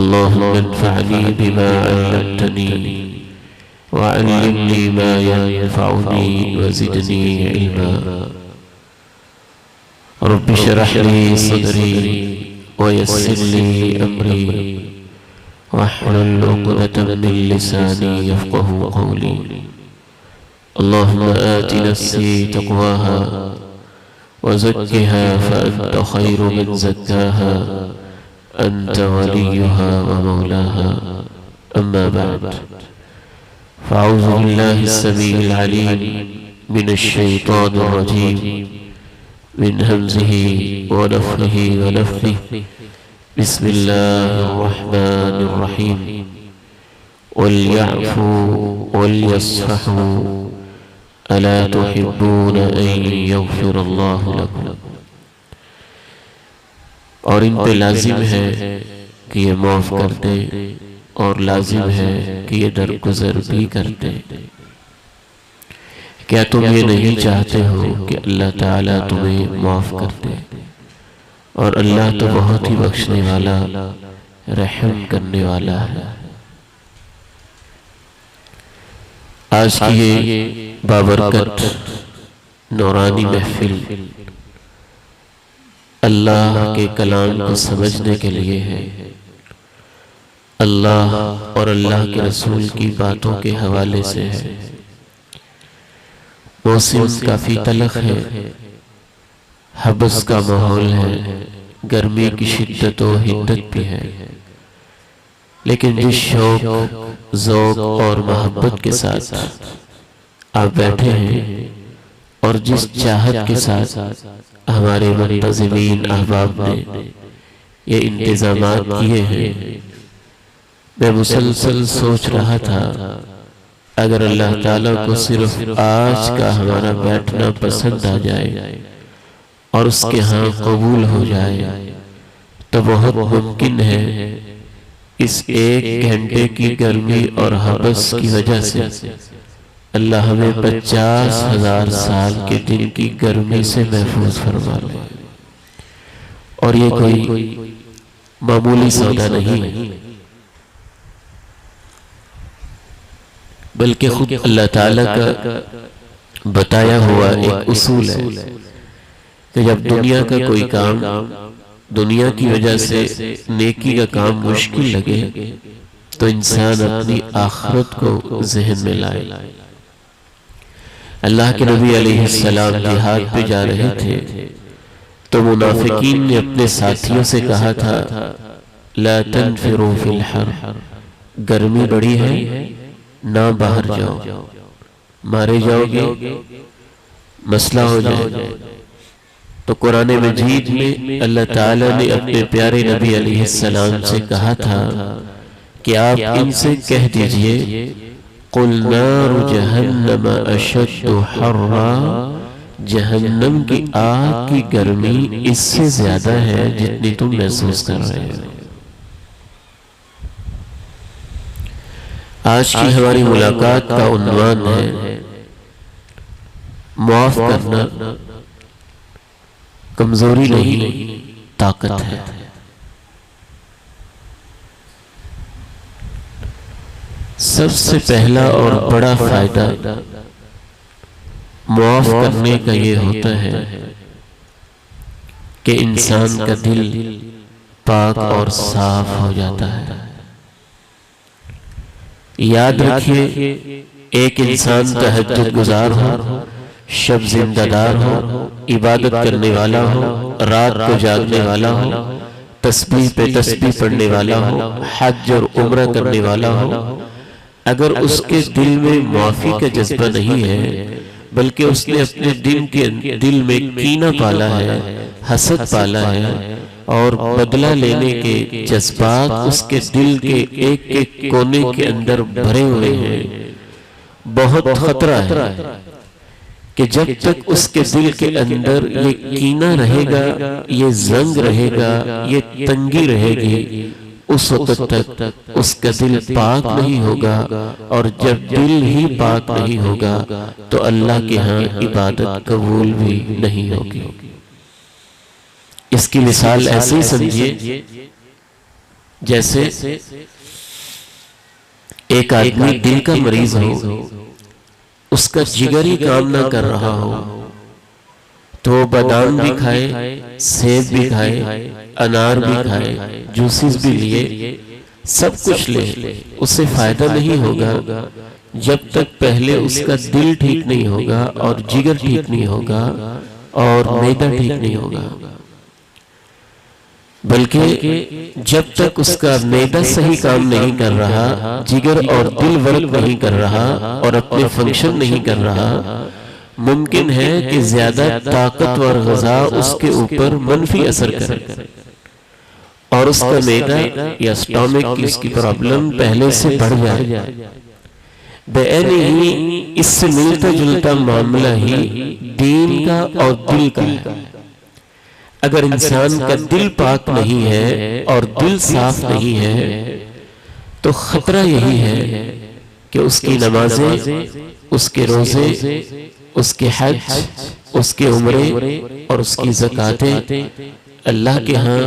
اللهم انفعني بما علمتني وعلمني ما ينفعني وزدني علما. رب اشرح لي صدري ويسر لي أمري واحلل عقدة من لساني يفقه قولي. اللهم آت نفسي تقواها وزكها فأنت خير من زكاها أنت وليها ومولاها. أما بعد، فأعوذ بالله السميع العليم من الشيطان الرجيم من همزه ونفخه ونفثه. بسم الله الرحمن الرحيم. وليعفوا وليصفحوا ألا تحبون أن يغفر الله لكم. اور ان پہ لازم ہے کہ یہ معاف کر دیں اور لازم ہے کہ یہ درگزر بھی کر دیں. کیا تم یہ نہیں چاہتے ہو کہ اللہ تعالیٰ تمہیں معاف کر دے؟ اور اللہ تو بہت ہی بخشنے والا رحم کرنے والا ہے. آج کی یہ بابرکت نورانی محفل اللہ کے کلام کو سمجھنے کے لیے ہے. اللہ اور اللہ کے رسول کی باتوں کے حوالے سے ہے. موسم کافی تلخ ہے، حبس کا ماحول ہے، گرمی کی شدت و حدت بھی ہے، لیکن جس شوق، ذوق اور محبت کے ساتھ آپ بیٹھے ہیں اور جس چاہت کے ساتھ ہمارے منتظمین احباب نے یہ انتظامات کیے ہیں، میں مسلسل سوچ رہا تھا اگر اللہ تعالیٰ کو صرف آج کا ہمارا بیٹھنا پسند آ جائے اور اس کے ہاں قبول ہو جائے تو بہت ممکن ہے اس 1 گھنٹے کی گرمی اور حبس کی وجہ سے اللہ ہمیں 50,000 سال کے دن کی گرمی سے محفوظ فرما لے. اور یہ کوئی معمولی سودا نہیں ہے، بلکہ خود اللہ تعالیٰ کا بتایا ہوا ایک اصول ہے کہ جب دنیا کا کوئی کام دنیا کی وجہ سے نیکی کا کام مشکل لگے تو انسان اپنی آخرت کو ذہن میں لائے. اللہ کے نبی علیہ السلام جہاد پہ جا رہے تھے تو منافقین نے اپنے ساتھیوں سے کہا تھا لا تنفروا فی الحر، گرمی بڑی ہے، نہ باہر جاؤ، مارے جاؤ گے، مسئلہ ہو جائے گا. تو قرآن مجید میں اللہ تعالیٰ نے اپنے پیارے نبی علیہ السلام سے کہا تھا کہ آپ ان سے کہہ دیجئے قُلْ نَارُ جَهَنَّمَ أَشَدُّ حَرًّا، جہنم کی آگ کی گرمی اس سے زیادہ ہے جتنی تم محسوس کر رہے ہو. آج کی ہماری ملاقات کا عنوان ہے معاف کرنا کمزوری نہیں، طاقت ہے. سب سے پہلا اور بڑا فائدہ معاف کرنے کا یہ ہوتا ہے کہ انسان کا دل پاک اور صاف ہو جاتا ہے. یاد رکھیے، ایک انسان تہجد گزار ہو، شب زندہ دار ہو، عبادت کرنے والا ہو، رات کو جاگنے والا ہو، تسبیح پہ تسبیح پڑھنے والا ہو، حج اور عمرہ کرنے والا ہو، اگر اس کے دل میں معافی کا جذبہ نہیں ہے بلکہ اس نے اپنے دل میں کینہ پالا ہے، حسد پالا ہے اور بدلہ لینے کے جذبات اس کے دل کے ایک ایک کونے کے اندر بھرے ہوئے ہیں، بہت خطرہ ہے کہ جب تک اس کے دل کے اندر یہ کینہ رہے گا، یہ زنگ رہے گا، یہ تنگی رہے گی، اس وقت تک اس کا دل پاک نہیں ہوگا، اور جب دل ہی پاک نہیں ہوگا تو اللہ کے ہاں عبادت قبول بھی نہیں ہوگی۔ اس کی مثال ایسے ہی سمجھیے جیسے ایک آدمی دل کا مریض ہو، اس کا جگر ہی کام نہ کر رہا ہو تو وہ بادام بھی کھائے، سیب بھی کھائے، انار بھی کھائے، جوسز بھی لیے، سب کچھ لے، اس سے فائدہ نہیں ہوگا جب تک پہلے اس کا دل ٹھیک نہیں ہوگا اور جگر ٹھیک نہیں ہوگا اور معدہ ٹھیک نہیں ہوگا، بلکہ جب تک اس کا معدہ صحیح کام نہیں کر رہا، جگر اور دل ورک نہیں کر رہا اور اپنے فنکشن نہیں کر رہا، ممکن ہے کہ زیادہ طاقتور غذا اس کے اوپر منفی اثر کرے اور اس کا معدہ یا اسٹامک کی اس کی پرابلم پہلے سے بڑھ جائے۔ بعینی ہی اس سے ملتا جلتا معاملہ ہی دین کا اور دل کا ہے۔ اگر انسان کا دل پاک نہیں ہے اور دل صاف نہیں ہے تو خطرہ یہی ہے کہ اس کی نمازیں، اس کے روزے، اس کے حج، اس کے عمرے اور اس کی زکاتیں اللہ کے ہاں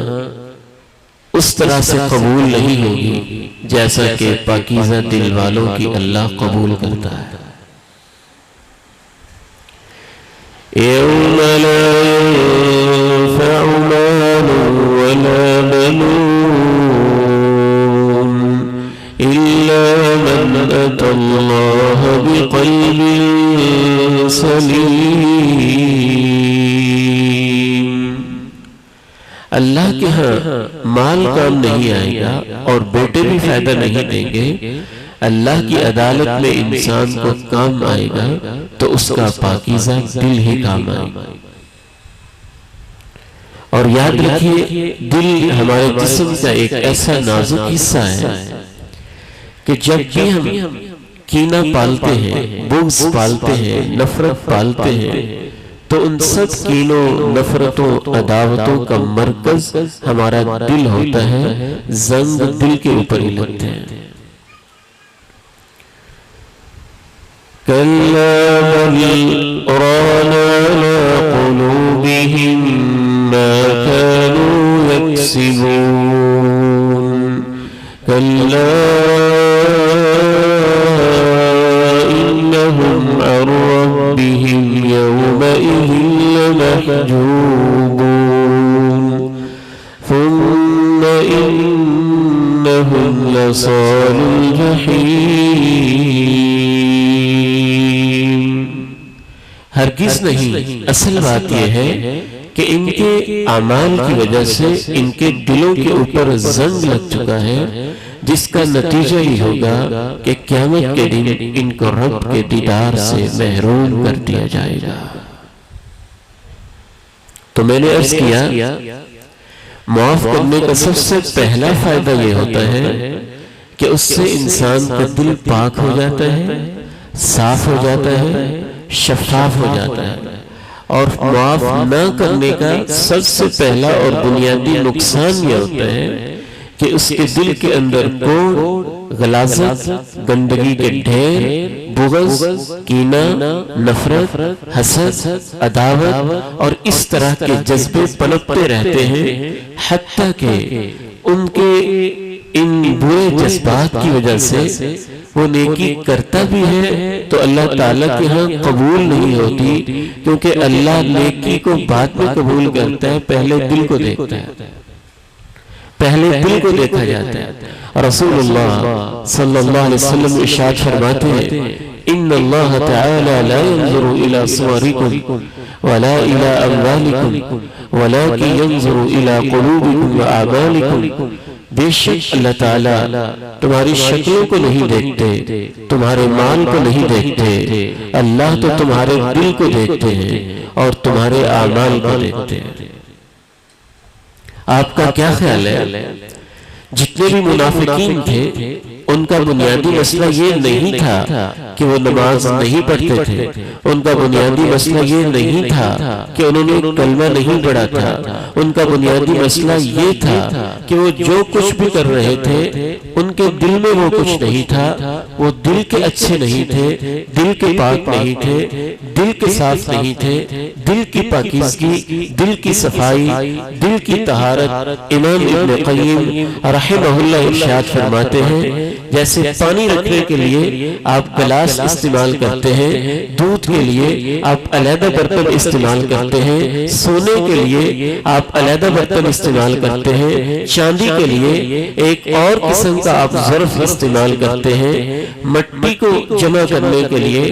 اس طرح سے قبول نہیں ہوگی جیسا کہ پاکیزہ دل والوں کی اللہ قبول کرتا ہے۔ یوم لا ينفع مال ولا بنون إلا من أتى الله بقلب سلیم۔ اللہ کے ہاں مال کام نہیں آئے گا اور بیٹے بھی فائدہ نہیں دیں گے، اللہ کی عدالت میں انسان کو کام آئے گا تو اس کا پاکیزہ دل ہی کام آئے گا۔ اور یاد رکھیے دل ہمارے جسم کا ایک ایسا نازک حصہ ہے کہ جب بھی ہم کینہ پالتے ہیں، بغض پالتے ہیں، نفرت پالتے ہیں تو ان سب کینوں، نفرتوں، عداوتوں کا مرکز ہمارا دل ہوتا ہے، زنگ دل کے اوپر ہی لگتے ہیں۔ كلا بل ران على قلوبهم ما كانوا يكسبون كلا إنهم عن ربهم يومئذ لمحجوبون ثم إنهم لصالو الجحيم۔ ہرگز نہیں، اصل بات یہ ہے کہ ان کے اعمال کی وجہ سے ان کے دلوں کے اوپر زنگ لگ چکا ہے، جس کا نتیجہ ہی ہوگا کہ قیامت کے دن ان کو رب کے دیدار سے محروم کر دیا جائے گا۔ تو میں نے عرض کیا معاف کرنے کا سب سے پہلا فائدہ یہ ہوتا ہے کہ اس سے انسان کا دل پاک ہو جاتا ہے، صاف ہو جاتا ہے، شفاف ہو جاتا ہے۔ اور معاف نہ کرنے کا سب سے پہلا اور بنیادی نقصان یہ ہوتا ہے کہ اس کے دل کے اندر کوڑ، غلاظت، گندگی کے ڈھیر، بغض، کینہ، نفرت، حسد، عداوت اور اس طرح کے جذبے پنپتے رہتے ہیں، حتیٰ کہ ان کے ان برے جذبات کی وجہ سے وہ نیکی کرتا بھی ہے تو اللہ تعالیٰ کے ہاں قبول نہیں ہوتی، کیونکہ اللہ نیکی کو بعد میں قبول کرتا ہے، پہلے دل کو دیکھتا ہے، پہلے دل کو دیکھا جاتا ہے۔ رسول اللہ صلی اللہ علیہ وسلم ارشاد فرماتے ہیں ان اللہ تعالی لا ينظر الى صوركم ولا الى اموالكم ولكن ينظر الى قلوبكم واعمالكم۔ بے شک اللہ تعالیٰ تمہاری شکلوں کو نہیں دیکھتے، تمہارے مال کو نہیں دیکھتے، اللہ تو تمہارے دل کو دیکھتے ہیں اور تمہارے اعمال کو دیکھتے ہیں۔ آپ کا کیا خیال ہے؟ جتنے بھی منافقین تھے ان کا بنیادی مسئلہ یہ نہیں تھا کہ وہ نماز نہیں پڑھتے تھے، ان کا بنیادی مسئلہ یہ نہیں تھا کہ انہوں نے کلمہ نہیں پڑھا تھا، ان کا بنیادی مسئلہ یہ تھا کہ وہ جو کچھ بھی کر رہے تھے ان کے دل میں وہ کچھ نہیں تھا، وہ دل کے اچھے نہیں تھے، دل کے پاک نہیں تھے، دل کے صاف نہیں تھے، دل کی پاکیزگی، دل کی صفائی، دل کی طہارت۔ امام ابن قیم رحمہ اللہ ارشاد فرماتے ہیں جیسے پانی رکھنے کے لیے آپ گلاس استعمال کرتے ہیں، دودھ کے لیے آپ علیحدہ برتن استعمال کرتے ہیں، سونے کے لیے آپ علیحدہ برتن استعمال کرتے ہیں، چاندی کے لیے ایک اور قسم کا آپ ظرف استعمال کرتے ہیں، مٹی کو جمع کرنے کے لیے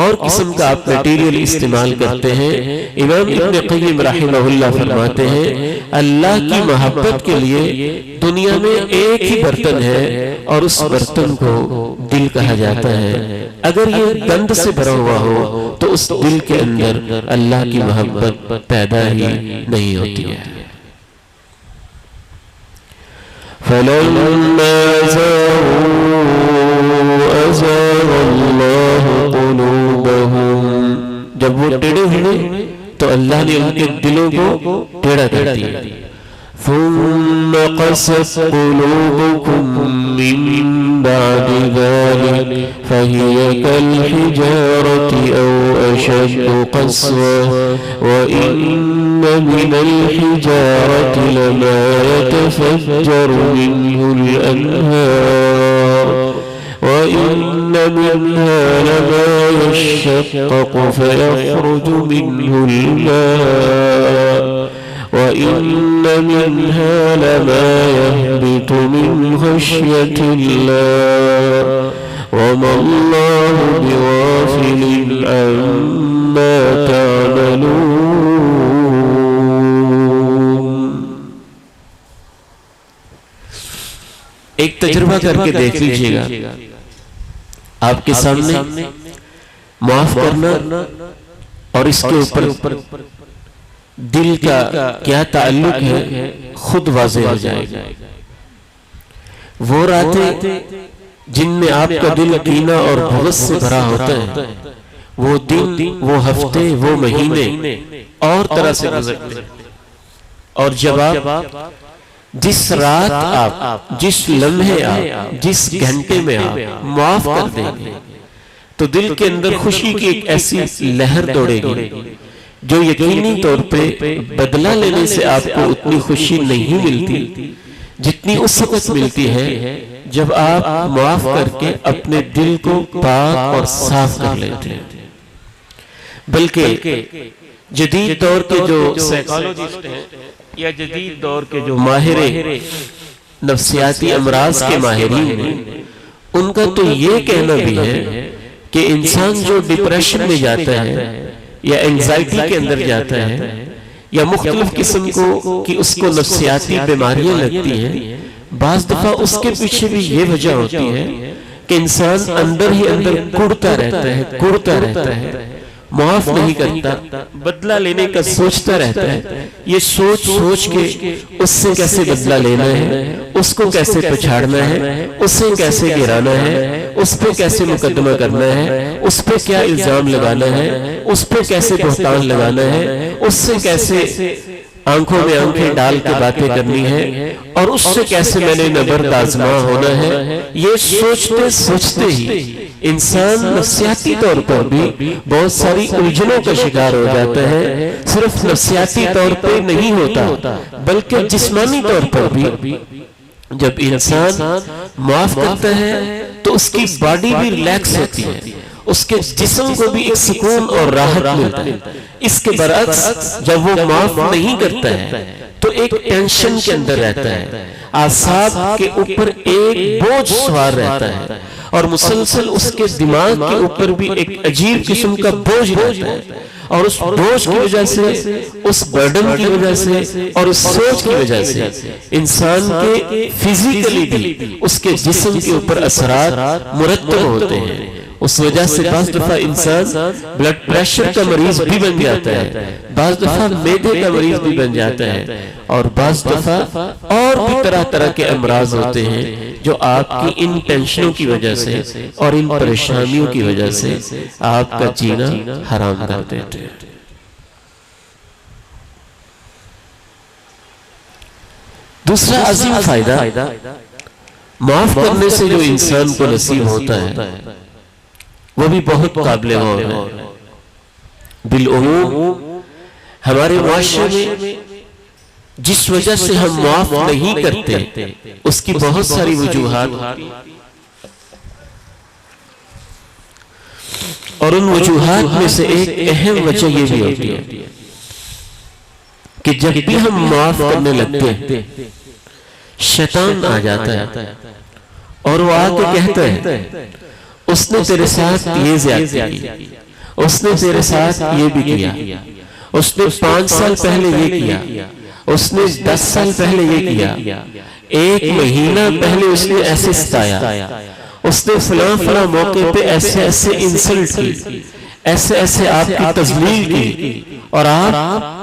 اور قسم کا آپ میٹیریل استعمال کرتے ہیں۔ امام ابن قیم رحمہ اللہ فرماتے ہیں اللہ کی محبت کے لیے دنیا میں ایک ہی برتن ہے اور اس برتن کو دل کہا جاتا ہے۔ اگر یہ گند سے بھرا ہوا ہو تو اس دل کے اندر اللہ کی محبت پیدا ہی نہیں ہوتی ہے۔ فَلَمَّا زَاغُوا أَزَاغَ اللَّهُ قُلُوبَهُمْ، جب وہ ٹیڑھے ہوئے تو اللہ نے ان کے دلوں کو ٹیڑھا کر دیا۔ ثُمَّ قَسَتْ قُلُوبُكُم مِّن بَعْدِ ذَلِكَ فَهِيَ كَالْحِجَارَةِ أَوْ أَشَدُّ قَسْوَةً وَإِنَّ مِنَ الْحِجَارَةِ لَمَا يَتَفَجَّرُ مِنْهُ الْأَنْهَارُ وَإِنَّ مِنْهَا لَمَا يَشَّقَّقُ فَيَخْرُجُ مِنْهُ الْمَاءُ وَإِنَّ مِنْهَا لَمَا يَهْبِطُ مِنْ خَشْيَةِ اللَّهِ وَمَا اللَّهُ بِغَافِلٍ عَمَّا تَعْمَلُونَ۔ ایک تجربہ کر کے دیکھ لیجئے گا، آپ کے سامنے معاف کرنا اور اس کے اوپر دل کا کیا تعلق ہے خود واضح ہو جائے گا۔ وہ راتیں جن میں آپ کا دل کینہ اور بغض سے بھرا ہوتا ہے، وہ دن، وہ ہفتے، وہ مہینے اور طرح سے گزرتے ہیں، اور جب آپ جس رات آپ، جس لمحے آپ، جس گھنٹے میں آپ معاف کر دیں گے تو دل کے اندر خوشی کی ایک ایسی لہر دوڑے گی جو یقینی طور پہ بدلہ لینے سے آپ کو اتنی خوشی نہیں ملتی جتنی اس وقت ملتی ہے جب آپ معاف کر کے اپنے دل کو پاک اور صاف کر لیتے ہیں۔ بلکہ جدید دور کے جو سائیکالوجسٹ ہیں یا جدید دور کے جو ماہر نفسیاتی امراض کے ماہرین ہیں، ان کا تو یہ کہنا بھی ہے کہ انسان جو ڈپریشن میں جاتا ہے یا انزائٹی کے اندر جاتا ہے یا مختلف قسم کی اس کو نفسیاتی بیماریاں لگتی ہیں، بعض دفعہ اس کے پیچھے بھی یہ وجہ ہوتی ہے کہ انسان اندر ہی اندر کڑتا رہتا ہے، معاف نہیں کرتا، بدلہ لینے کا سوچتا رہتا ہے۔ یہ سوچ کے اس سے کیسے بدلہ لینا ہے، اس کو کیسے پچھاڑنا ہے، اسے کیسے گرانا ہے، اس پہ کیسے مقدمہ کرنا ہے، اس پہ کیا الزام لگانا ہے، اس پہ کیسے بہتان لگانا ہے، اس سے کیسے آنکھوں میں آنکھیں ڈال کے باتیں کرنی ہے، اور اس سے کیسے میں نے نبرد آزما ہونا ہے۔ یہ سوچتے ہی انسان نفسیاتی طور پر بھی بہت ساری الجھنوں کا شکار ہو جاتا ہے۔ صرف نفسیاتی طور پہ نہیں ہوتا بلکہ جسمانی طور پر بھی جب انسان معاف کرتا ہے تو اس کی باڈی بھی ریلیکس ہوتی ہے، اس کے جسم کو بھی ایک سکون اور راحت ملتا ہے۔ اس کے برعکس جب وہ معاف نہیں کرتا ہے تو ایک ٹینشن کے اندر رہتا ہے، اعصاب کے اوپر ایک بوجھ سوار رہتا ہے، اور مسلسل اس کے دماغ کے اوپر بھی ایک عجیب قسم کا بوجھ رہتا ہے، اور اس بوجھ کی وجہ سے، اس برڈن کی وجہ سے اور اس سوچ کی وجہ سے انسان کے فزیکلی بھی اس کے جسم کے اوپر اثرات مرتب ہوتے ہیں۔ اس وجہ سے بعض دفعہ انسان بلڈ پریشر کا مریض بھی بن جاتا ہے، بعض دفعہ معدے کا مریض بھی بن جاتا ہے، اور بعض دفعہ اور بھی طرح طرح کے امراض ہوتے ہیں جو آپ کی ان ٹینشنوں کی وجہ سے اور ان پریشانیوں کی وجہ سے آپ کا جینا حرام کر دیتے ہیں۔ دوسرا عظیم فائدہ معاف کرنے سے جو انسان کو نصیب ہوتا ہے وہ بھی بہت قابل غور ہے۔ بالعموم ہمارے معاشرے میں جس وجہ سے ہم معاف نہیں کرتے اس کی بہت ساری وجوہات ہوتی ہیں، اور ان وجوہات میں سے ایک اہم وجہ یہ بھی ہوتی ہے کہ جب بھی ہم معاف کرنے لگتے ہیں شیطان آ جاتا ہے اور وہ آ کے کہتا ہے اس نے تیرے ساتھ یہ زیادتی کی، اس نے تیرے ساتھ یہ بھی کیا، اس نے 5 سال پہلے یہ کیا، اس نے 10 سال پہلے یہ کیا، 1 مہینہ پہلے اس نے ایسے ستایا، اس نے فلاں موقع پہ ایسے ایسے انسلٹ کی، ایسے ایسے آپ کی تذلیل کی، اور آپ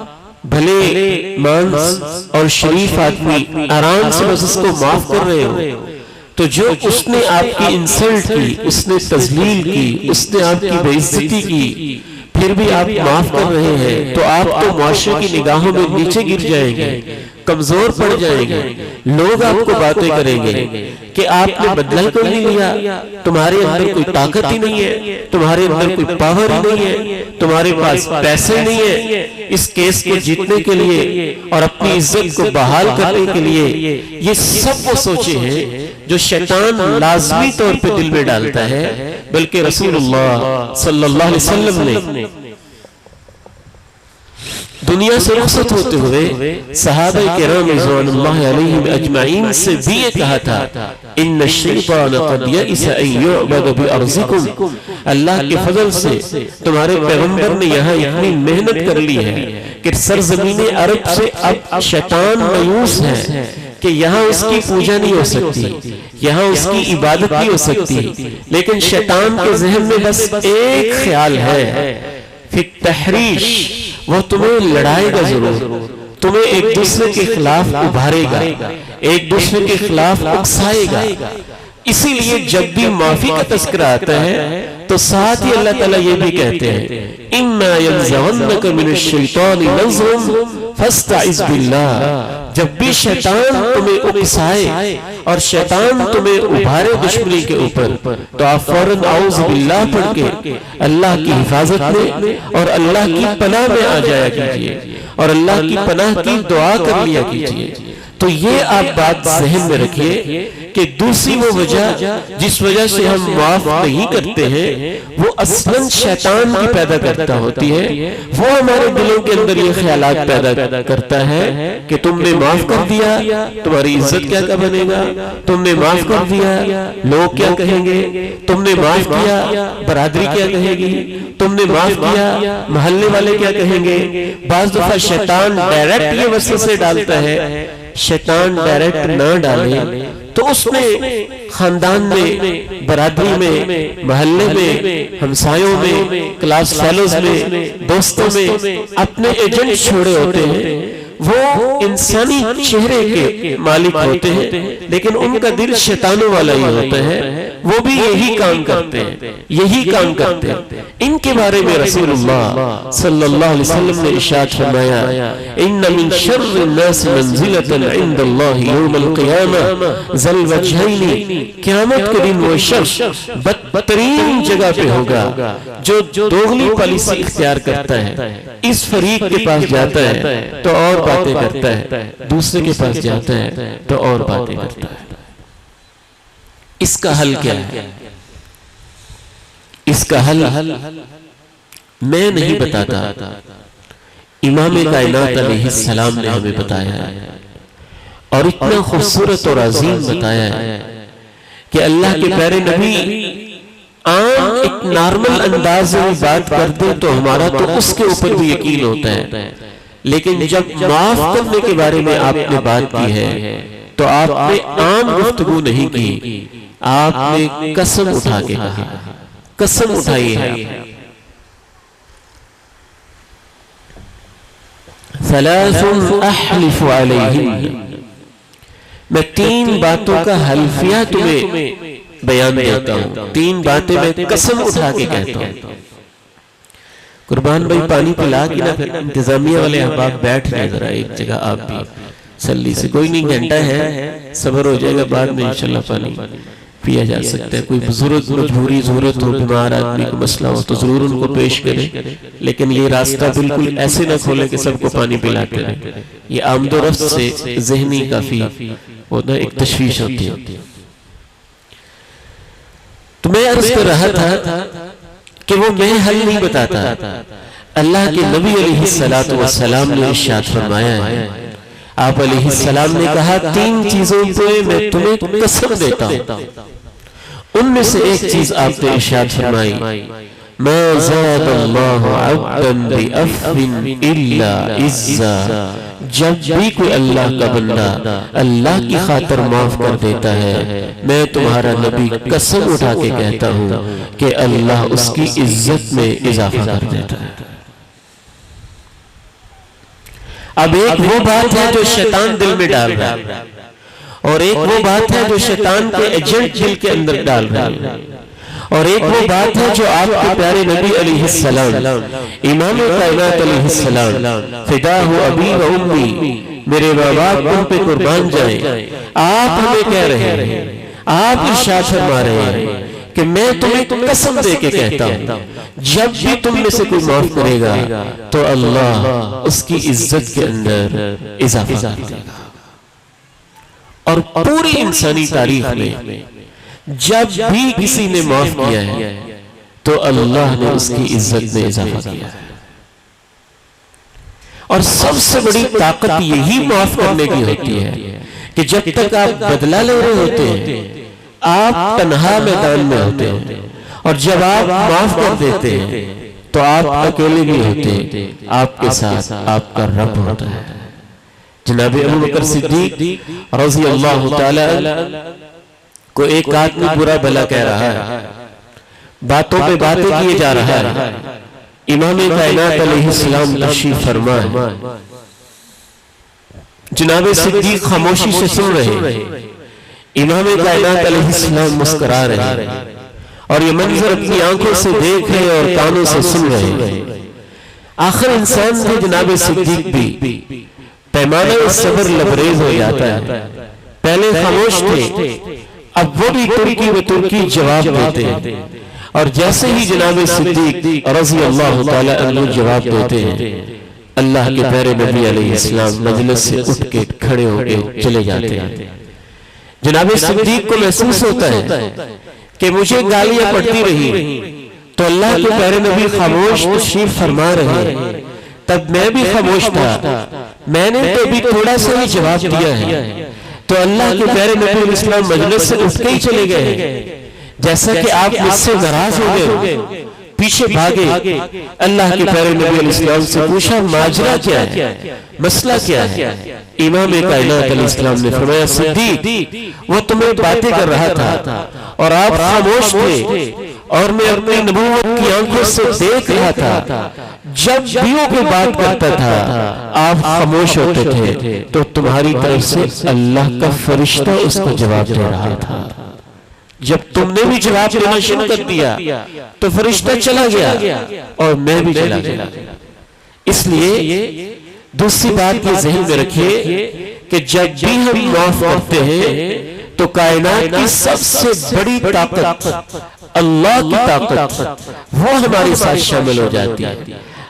بھلے مانس اور شریف آدمی آرام سے بس اس کو معاف کر رہے ہو، تو جو اس نے آپ کی انسلٹ کی، اس نے تذلیل کی، اس نے آپ کی بے عزتی کی، پھر بھی آپ معاف کر رہے ہیں، تو آپ تو معاشرے کی نگاہوں میں نیچے گر جائیں گے، کمزور پڑ جائیں گے، لوگ آپ کو باتیں کریں گے کہ آپ نے بدلہ کوئی نہیں لیا، تمہارے اندر کوئی طاقت ہی نہیں ہے، تمہارے اندر کوئی پاور ہی نہیں ہے، تمہارے پاس پیسے نہیں ہیں اس کیس کو جیتنے کے لیے اور اپنی عزت کو بحال کرنے کے لیے۔ یہ سب وہ سوچے ہیں جو شیطان لازمی طور پہ دل میں ڈالتا ہے، بلکہ رسول اللہ صلی اللہ علیہ وسلم نے دنیا سے رخصت ہوتے ہوئے صحابہ کرام رضوان اللہ علیہم اجمعین سے بھی یہ کہا تھا ان الشیطان قد یئس ان یعبد بارضکم، اللہ کے فضل سے تمہارے پیغمبر نے یہاں اتنی محنت کر لی ہے کہ سرزمین عرب سے اب شیطان مایوس ہے کہ یہاں اس کی پوجا نہیں ہو سکتی، یہاں اس کی عبادت نہیں ہو سکتی، لیکن شیطان کے ذہن میں بس ایک خیال ہے، فی التحریش، وہ تمہیں لڑائے گا ضرور، تمہیں ایک دوسرے کے خلاف ابھارے گا، ایک دوسرے کے خلاف اکسائے گا۔ اسی لیے جب بھی معافی کا تذکرہ آتا ہے تو ساتھ ہی اللہ تعالیٰ یہ بھی کہتے ہیں اِنَّا يَنزَغَنَّكَ مِنَ الشَّيْطَانِ نَزْغٌ فَاسْتَعِذْ بِاللَّهِ، جب بھی شیطان تمہیں اکسائے اور شیطان تمہیں ابھارے دشمنی کے اوپر تو آپ فوراً اعوذ باللہ پڑھ کے اللہ کی حفاظت میں اور اللہ کی پناہ میں آ جایا کیجئے اور اللہ کی پناہ کی دعا کر لیا کیجئے۔ تو یہ آپ بات ذہن میں رکھیے کہ دوسری وہ وجہ جس وجہ سے ہم معاف نہیں کرتے ہیں وہ اصلاً شیطان کی پیدا کرتا ہوتی ہے، وہ ہمارے دلوں کے اندر یہ خیالات پیدا کرتا ہے کہ تم نے معاف کر دیا تمہاری عزت کیا بنے گا، تم نے معاف کر دیا لوگ کیا کہیں گے، تم نے معاف کیا برادری کیا کہے گی، تم نے معاف کیا محلے والے کیا کہیں گے۔ بعض دفعہ شیطان ڈائریکٹ یہ وسوسے ڈالتا ہے، شیطان ڈائریکٹ نہ ڈالے تو اس میں خاندان میں، برادری میں، محلے میں، ہمسایوں میں، کلاس فیلوز میں، دوستوں میں اپنے ایجنٹ چھوڑے ہوتے ہیں، وہ انسانی چہرے کے مالک ہوتے ہیں لیکن ان کا دل شیطانوں والا ہی ہوتا ہے، وہ بھی یہی کام کرتے ہیں، یہی کام کرتے ہیں۔ ان کے بارے میں رسول اللہ صلی اللہ علیہ وسلم نے ارشاد فرمایا ان من شر الناس منزلۃ عند اللہ یوم القیامہ ذی الوجہین، قیامت کے دن وہ شخص بدترین جگہ پہ ہوگا جو دوغلی پالیسی اختیار کرتا ہے، اس فریق کے پاس جاتا ہے تو اور باتیں کرتا ہے، دوسرے کے پاس جاتا ہے تو اور باتیں کرتا ہے۔ اس کا حل کیا ہے؟ اس کا حل میں نہیں بتاتا، امام کائنات علیہ السلام نے ہمیں بتایا ہے، اور اتنا خوبصورت اور عظیم بتایا ہے کہ اللہ کے پیارے نبی عام ایک نارمل انداز میں بات کرتے تو ہمارا تو اس کے اوپر بھی یقین ہوتا ہے، لیکن جب معاف کرنے کے بارے میں آپ نے بات کی ہے تو آپ نے عام گفتگو نہیں کی، آپ نے قسم اٹھا کے کہا قسم اٹھائی ہے. ثلاث احلف علیہن، میں 3 باتوں کا حلفیہ تمہیں بیان دیتا ہوں، 3 باتیں میں قسم اٹھا کے کہتا ہوں. قربان بھائی پانی پلا کے نہ پھر انتظامیہ والے احباب بیٹھ رہے ذرا ایک جگہ، آپ بھی سلی سے، کوئی نہیں گھنٹہ ہے، صبر ہو جائے گا، بعد میں انشاءاللہ پانی پیا جا سکتا ہے. کوئی ضرورت مجبوری ضرورت ہو، بیمار آدمی کو مسئلہ ہو تو ضرور ان کو پیش کریں، لیکن یہ راستہ بالکل ایسے نہ کھولے کہ سب کو پانی پلاتے رہیں. یہ آمد و رفت سے ذہنی کافی ہوتا ہے، ایک تشویش ہوتی ہے. تو میں عرض کر رہا تھا کہ وہ میں حل نہیں بتاتا، اللہ کے نبی علیہ السلام نے ارشاد فرمایا ہے. آپ علیہ السلام نے کہا 3 چیزوں پہ میں تمہیں قسم دیتا ہوں. ان میں سے ایک چیز آپ نے ارشاد فرمائی، ما زاد اللہ عبدا بعفو الا عزا، جب بھی کوئی اللہ کا بندہ اللہ کی خاطر معاف کر دیتا ہے، میں تمہارا نبی قسم اٹھا کے کہتا ہوں کہ اللہ اس کی عزت میں اضافہ کر دیتا ہے. اب ایک وہ بات ہے جو شیطان دل میں ڈال رہا ہے، اور ایک وہ بات ہے جو شیطان کے ایجنٹ دل کے اندر ڈال رہا ہے، اور ایک وہ بات ہے جو آپ کے پیارے نبی علیہ السلام، امام کائنات علیہ السلام، فداہ ابی و امی، میرے ماں باپ ان پہ قربان جائیں، آپ ہمیں کہہ رہے ہیں، آپ ارشاد فرما رہے ہیں کہ میں تمہیں قسم دے کے کہتا ہوں جب بھی تم میں سے کوئی معاف کرے گا تو اللہ اس کی عزت کے اندر اضافہ کر دے گا. اور پوری انسانی تاریخ میں جب بھی کسی نے معاف کیا ہے تو اللہ نے اس کی عزت میں اضافہ کیا ہے. اور سب سے بڑی طاقت یہی معاف کرنے کی ہوتی ہے کہ جب تک آپ بدلہ لے رہے ہوتے ہیں آپ تنہا میدان میں ہوتے ہیں، اور جب آپ معاف کر دیتے ہیں تو آپ اکیلے بھی ہوتے ہیں، آپ کے ساتھ آپ کا رب ہوتا ہے. جناب ابو بکر صدیق رضی اللہ تعالی کو ایک آدمی برا بھلا کہہ رہا ہے، باتوں پہ باتیں کیے جا رہا ہے. امام کائنات علیہ السلام تشریف فرما ہے، جناب صدیق خاموشی سے سن رہے ہیں، امام کائنات علیہ السلام مسکرا رہے ہیں، اور یہ منظر اپنی آنکھوں سے دیکھ رہے اور کانوں سے سن رہے ہیں. آخر انسان سے جناب صدیق بھی پیمانہ صبر لبریز ہو جاتا ہے. پہلے خاموش تھے، اب وہ بھی ترکی و ترکی جواب دیتے ہیں، اور جیسے ہی جناب صدیق رضی اللہ تعالی عنہ جواب دیتے ہیں، اللہ کے پیارے نبی علیہ السلام مجلس سے اٹھ کے کھڑے ہو کے چلے جاتے ہیں. جناب صدیق کو محسوس ہوتا ہے کہ مجھے گالیاں پڑتی رہی تو اللہ کے پیارے نبی خاموش تشریف فرما رہے ہیں، تب میں بھی خاموش تھا، میں نے تو بھی تھوڑا سا ہی جواب دیا ہے تو اللہ کے پیارے نبی علیہ السلام مجلس سے اٹھ کے ہی چلے گئے. جیسا کہ آپ مجھ سے ناراض ہو گئے، پیچھے بھاگے، اللہ کے پیارے نبی علیہ السلام سے پوچھا ماجرا کیا ہے، مسئلہ کیا ہے. امام کائنات علیہ السلام نے فرمایا صدیق وہ تمہیں باتیں کر رہا تھا اور آپ خاموش تھے، اور میں اپنی نبوت کی آنکھوں سے دیکھ رہا تھا جب بھی وہ کوئی بات کرتا تھا آپ خاموش ہوتے تھے تو تمہاری طرف سے اللہ کا فرشتہ اس کو جواب دے رہا تھا. جب تم نے بھی جواب دینا شروع کر دیا تو فرشتہ چلا گیا اور میں بھی چلا گیا. اس لیے دوسری بات یہ ذہن میں رکھیے کہ جب بھی ہم معاف کرتے ہیں تو کائنات کی سب سے بڑی طاقت اللہ کی طاقت وہ ہمارے ساتھ شامل ہو جاتی ہے،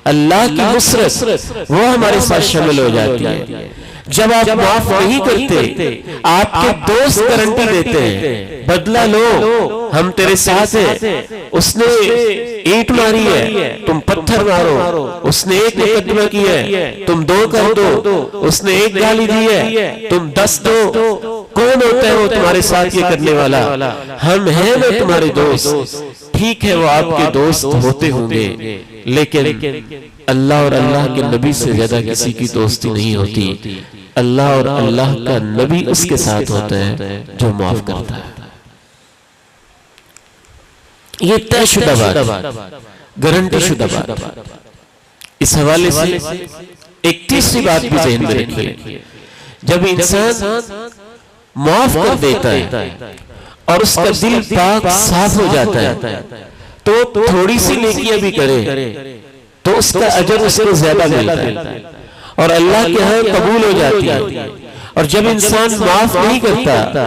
اللہ کی نصرت وہ ہمارے ساتھ شامل ہو جاتی ہے. جب آپ معاف نہیں کرتے آپ کے دوست گارنٹی دیتے ہیں بدلہ لو ہم تیرے ساتھ ہیں، اس نے اینٹ ماری ہے تم پتھر مارو، اس نے ایک مقدمہ کیا ہے تم 2 کر دو، اس نے ایک گالی دی ہے تم 10 دو. کون ہوتا ہے وہ تمہارے ساتھ یہ کرنے والا؟ ہم ہیں نا تمہارے دوست. ٹھیک ہے وہ آپ کے دوست ہوتے ہوں گے لیکن اللہ اور اللہ کے نبی سے زیادہ کسی کی دوستی نہیں ہوتی. اللہ اور اللہ کا نبی اس کے ساتھ ہوتا ہے جو معاف کرتا ہے. یہ طے شدہ بات، گارنٹی شدہ بات۔ اس حوالے سے ایک تیسری بات بھی ذہن میں رکھیے، جب انسان معاف کر دیتا ہے اور اس کا دل پاک صاف ہو جاتا ہے تو تھوڑی سی نیکیاں بھی کرے تو اس کا اجر اس کو زیادہ ملتا ہے اور اللہ کے ہاں قبول ہو جاتی ہے۔ اور جب انسان معاف نہیں کرتا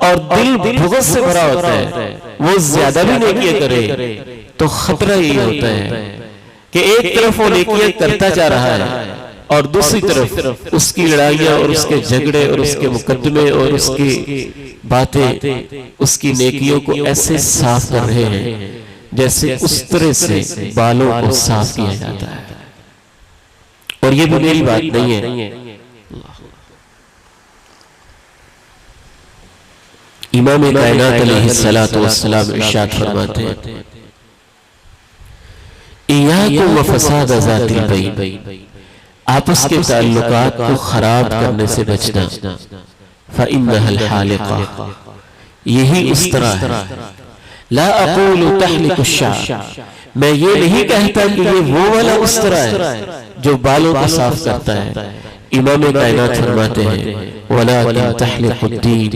اور دل بغض سے بھرا ہوتا ہے، وہ زیادہ بھی نیکیاں کرے تو خطرہ یہ ہوتا ہے کہ ایک طرف وہ نیکیاں کرتا جا رہا ہے اور دوسری طرف اس کی لڑائیاں اور اس کے جھگڑے اور اس کے مقدمے اور اس کی باتیں اس کی نیکیوں کو ایسے صاف کر رہے ہیں جیسے اس طرح سے بالوں کو صاف کیا جاتا ہے۔ اور یہ بھی میری بات نہیں ہے، امام کائنات علیہ السلام ارشاد فرماتے ہیں، ایاکم وفساد ذات البین، آپس کے تعلقات کو خراب کرنے سے بچنا، فإنها الحالقہ، یہی اس طرح ہے، لا اقول تحلق الشعر، میں یہ نہیں کہتا کہ یہ وہ والا اس طرح ہے جو بالوں کو صاف کرتا ہے، امام کائنات فرماتے ہیں وَلَكِنْ تَحْلِقُ الدِّينِ،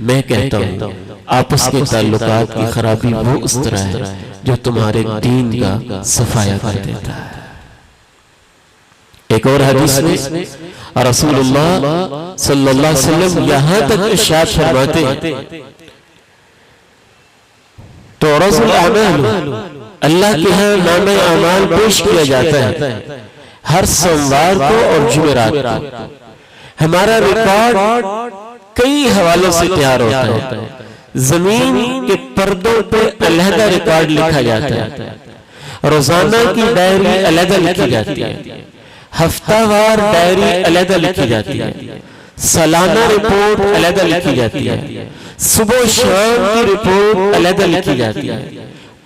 میں کہتا ہوں آپس کے تعلقات کی خرابی وہ اس طرح ہے جو تمہارے دین کا صفایا کر دیتا ہے۔ ایک اور حدیث میں رسول اللہ صلی اللہ علیہ وسلم یہاں تک ارشاد فرماتے ہیں، تو رسول اعمال، اللہ کے ہاں نامہ اعمال پیش کیا جاتا ہے ہر سوموار کو اور جمعرات کو۔ ہمارا ریکارڈ کئی حوالوں سے تیار ہوتا ہے، زمین کے پردوں پہ علیحدہ ریکارڈ لکھا جاتا ہے، روزانہ کی ڈائری علیحدہ لکھی جاتی ہے، ہفتہ وار ڈائری علیحدہ لکھی جاتی ہے، سالانہ رپورٹ علیحدہ لکھی جاتی ہے، صبح و شام کی رپورٹ علیحدہ لکھی جاتی ہے،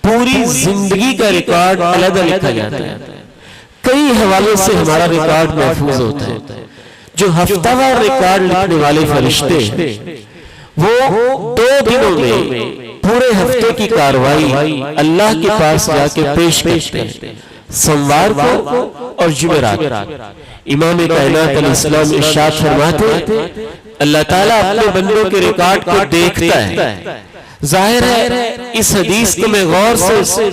پوری زندگی کا ریکارڈ علیحدہ لکھا جاتا ہے۔ کئی حوالوں سے ہمارا ریکارڈ محفوظ ہوتا ہے۔ جو ہفتہ وار ریکارڈ لکھنے والے فرشتے ہیں وہ 2 دنوں میں پورے ہفتے کی کاروائی اللہ کے پاس جا کے پیش کرتے ہیں، سوموار کو اور جمعرات۔ امام کائنات علیہ السلام ارشاد فرماتے ہیں اللہ تعالیٰ اپنے بندوں کے ریکارڈ کو دیکھتا ہے۔ ظاہر ہے اس حدیث کو میں غور سے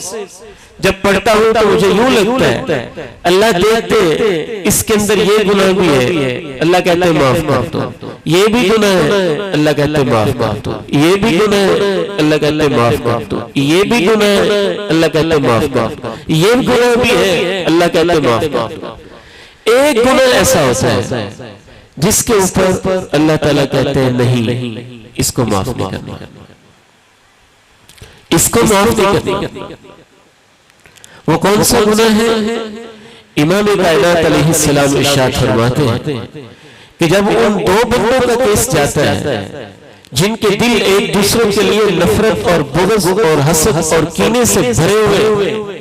جب پڑھتا ہوں تو مجھے یوں لگتا ہے اللہ دیکھتے ہیں اس کے اندر یہ گناہ بھی ہے، اللہ کہتے ہیں معاف کر دو، یہ بھی گناہ ہے، اللہ کہتے ہیں معاف کر دو، یہ بھی گناہ ہے، اللہ کہتے ہیں معاف کر دو، یہ بھی گناہ ہے، اللہ کہتے ہیں معاف کر دو، یہ بھی گناہ بھی ہے، اللہ کہتے ہیں معاف کر دو۔ ایک گناہ ایسا ہوتا ہے جس کے اوپر اللہ تعالیٰ کہتے ہیں نہیں، اس کو معاف نہیں کرنا، اس کو معاف نہیں کرنا۔ وہ کون سا گناہ ہے؟ امام کائنات علیہ السلام ارشاد فرماتے ہیں کہ جب ان 2 بندوں کا کیس جاتا ہے جن کے دل ایک دوسرے کے لیے نفرت اور بغض اور حسد اور کینے سے بھرے ہوئے،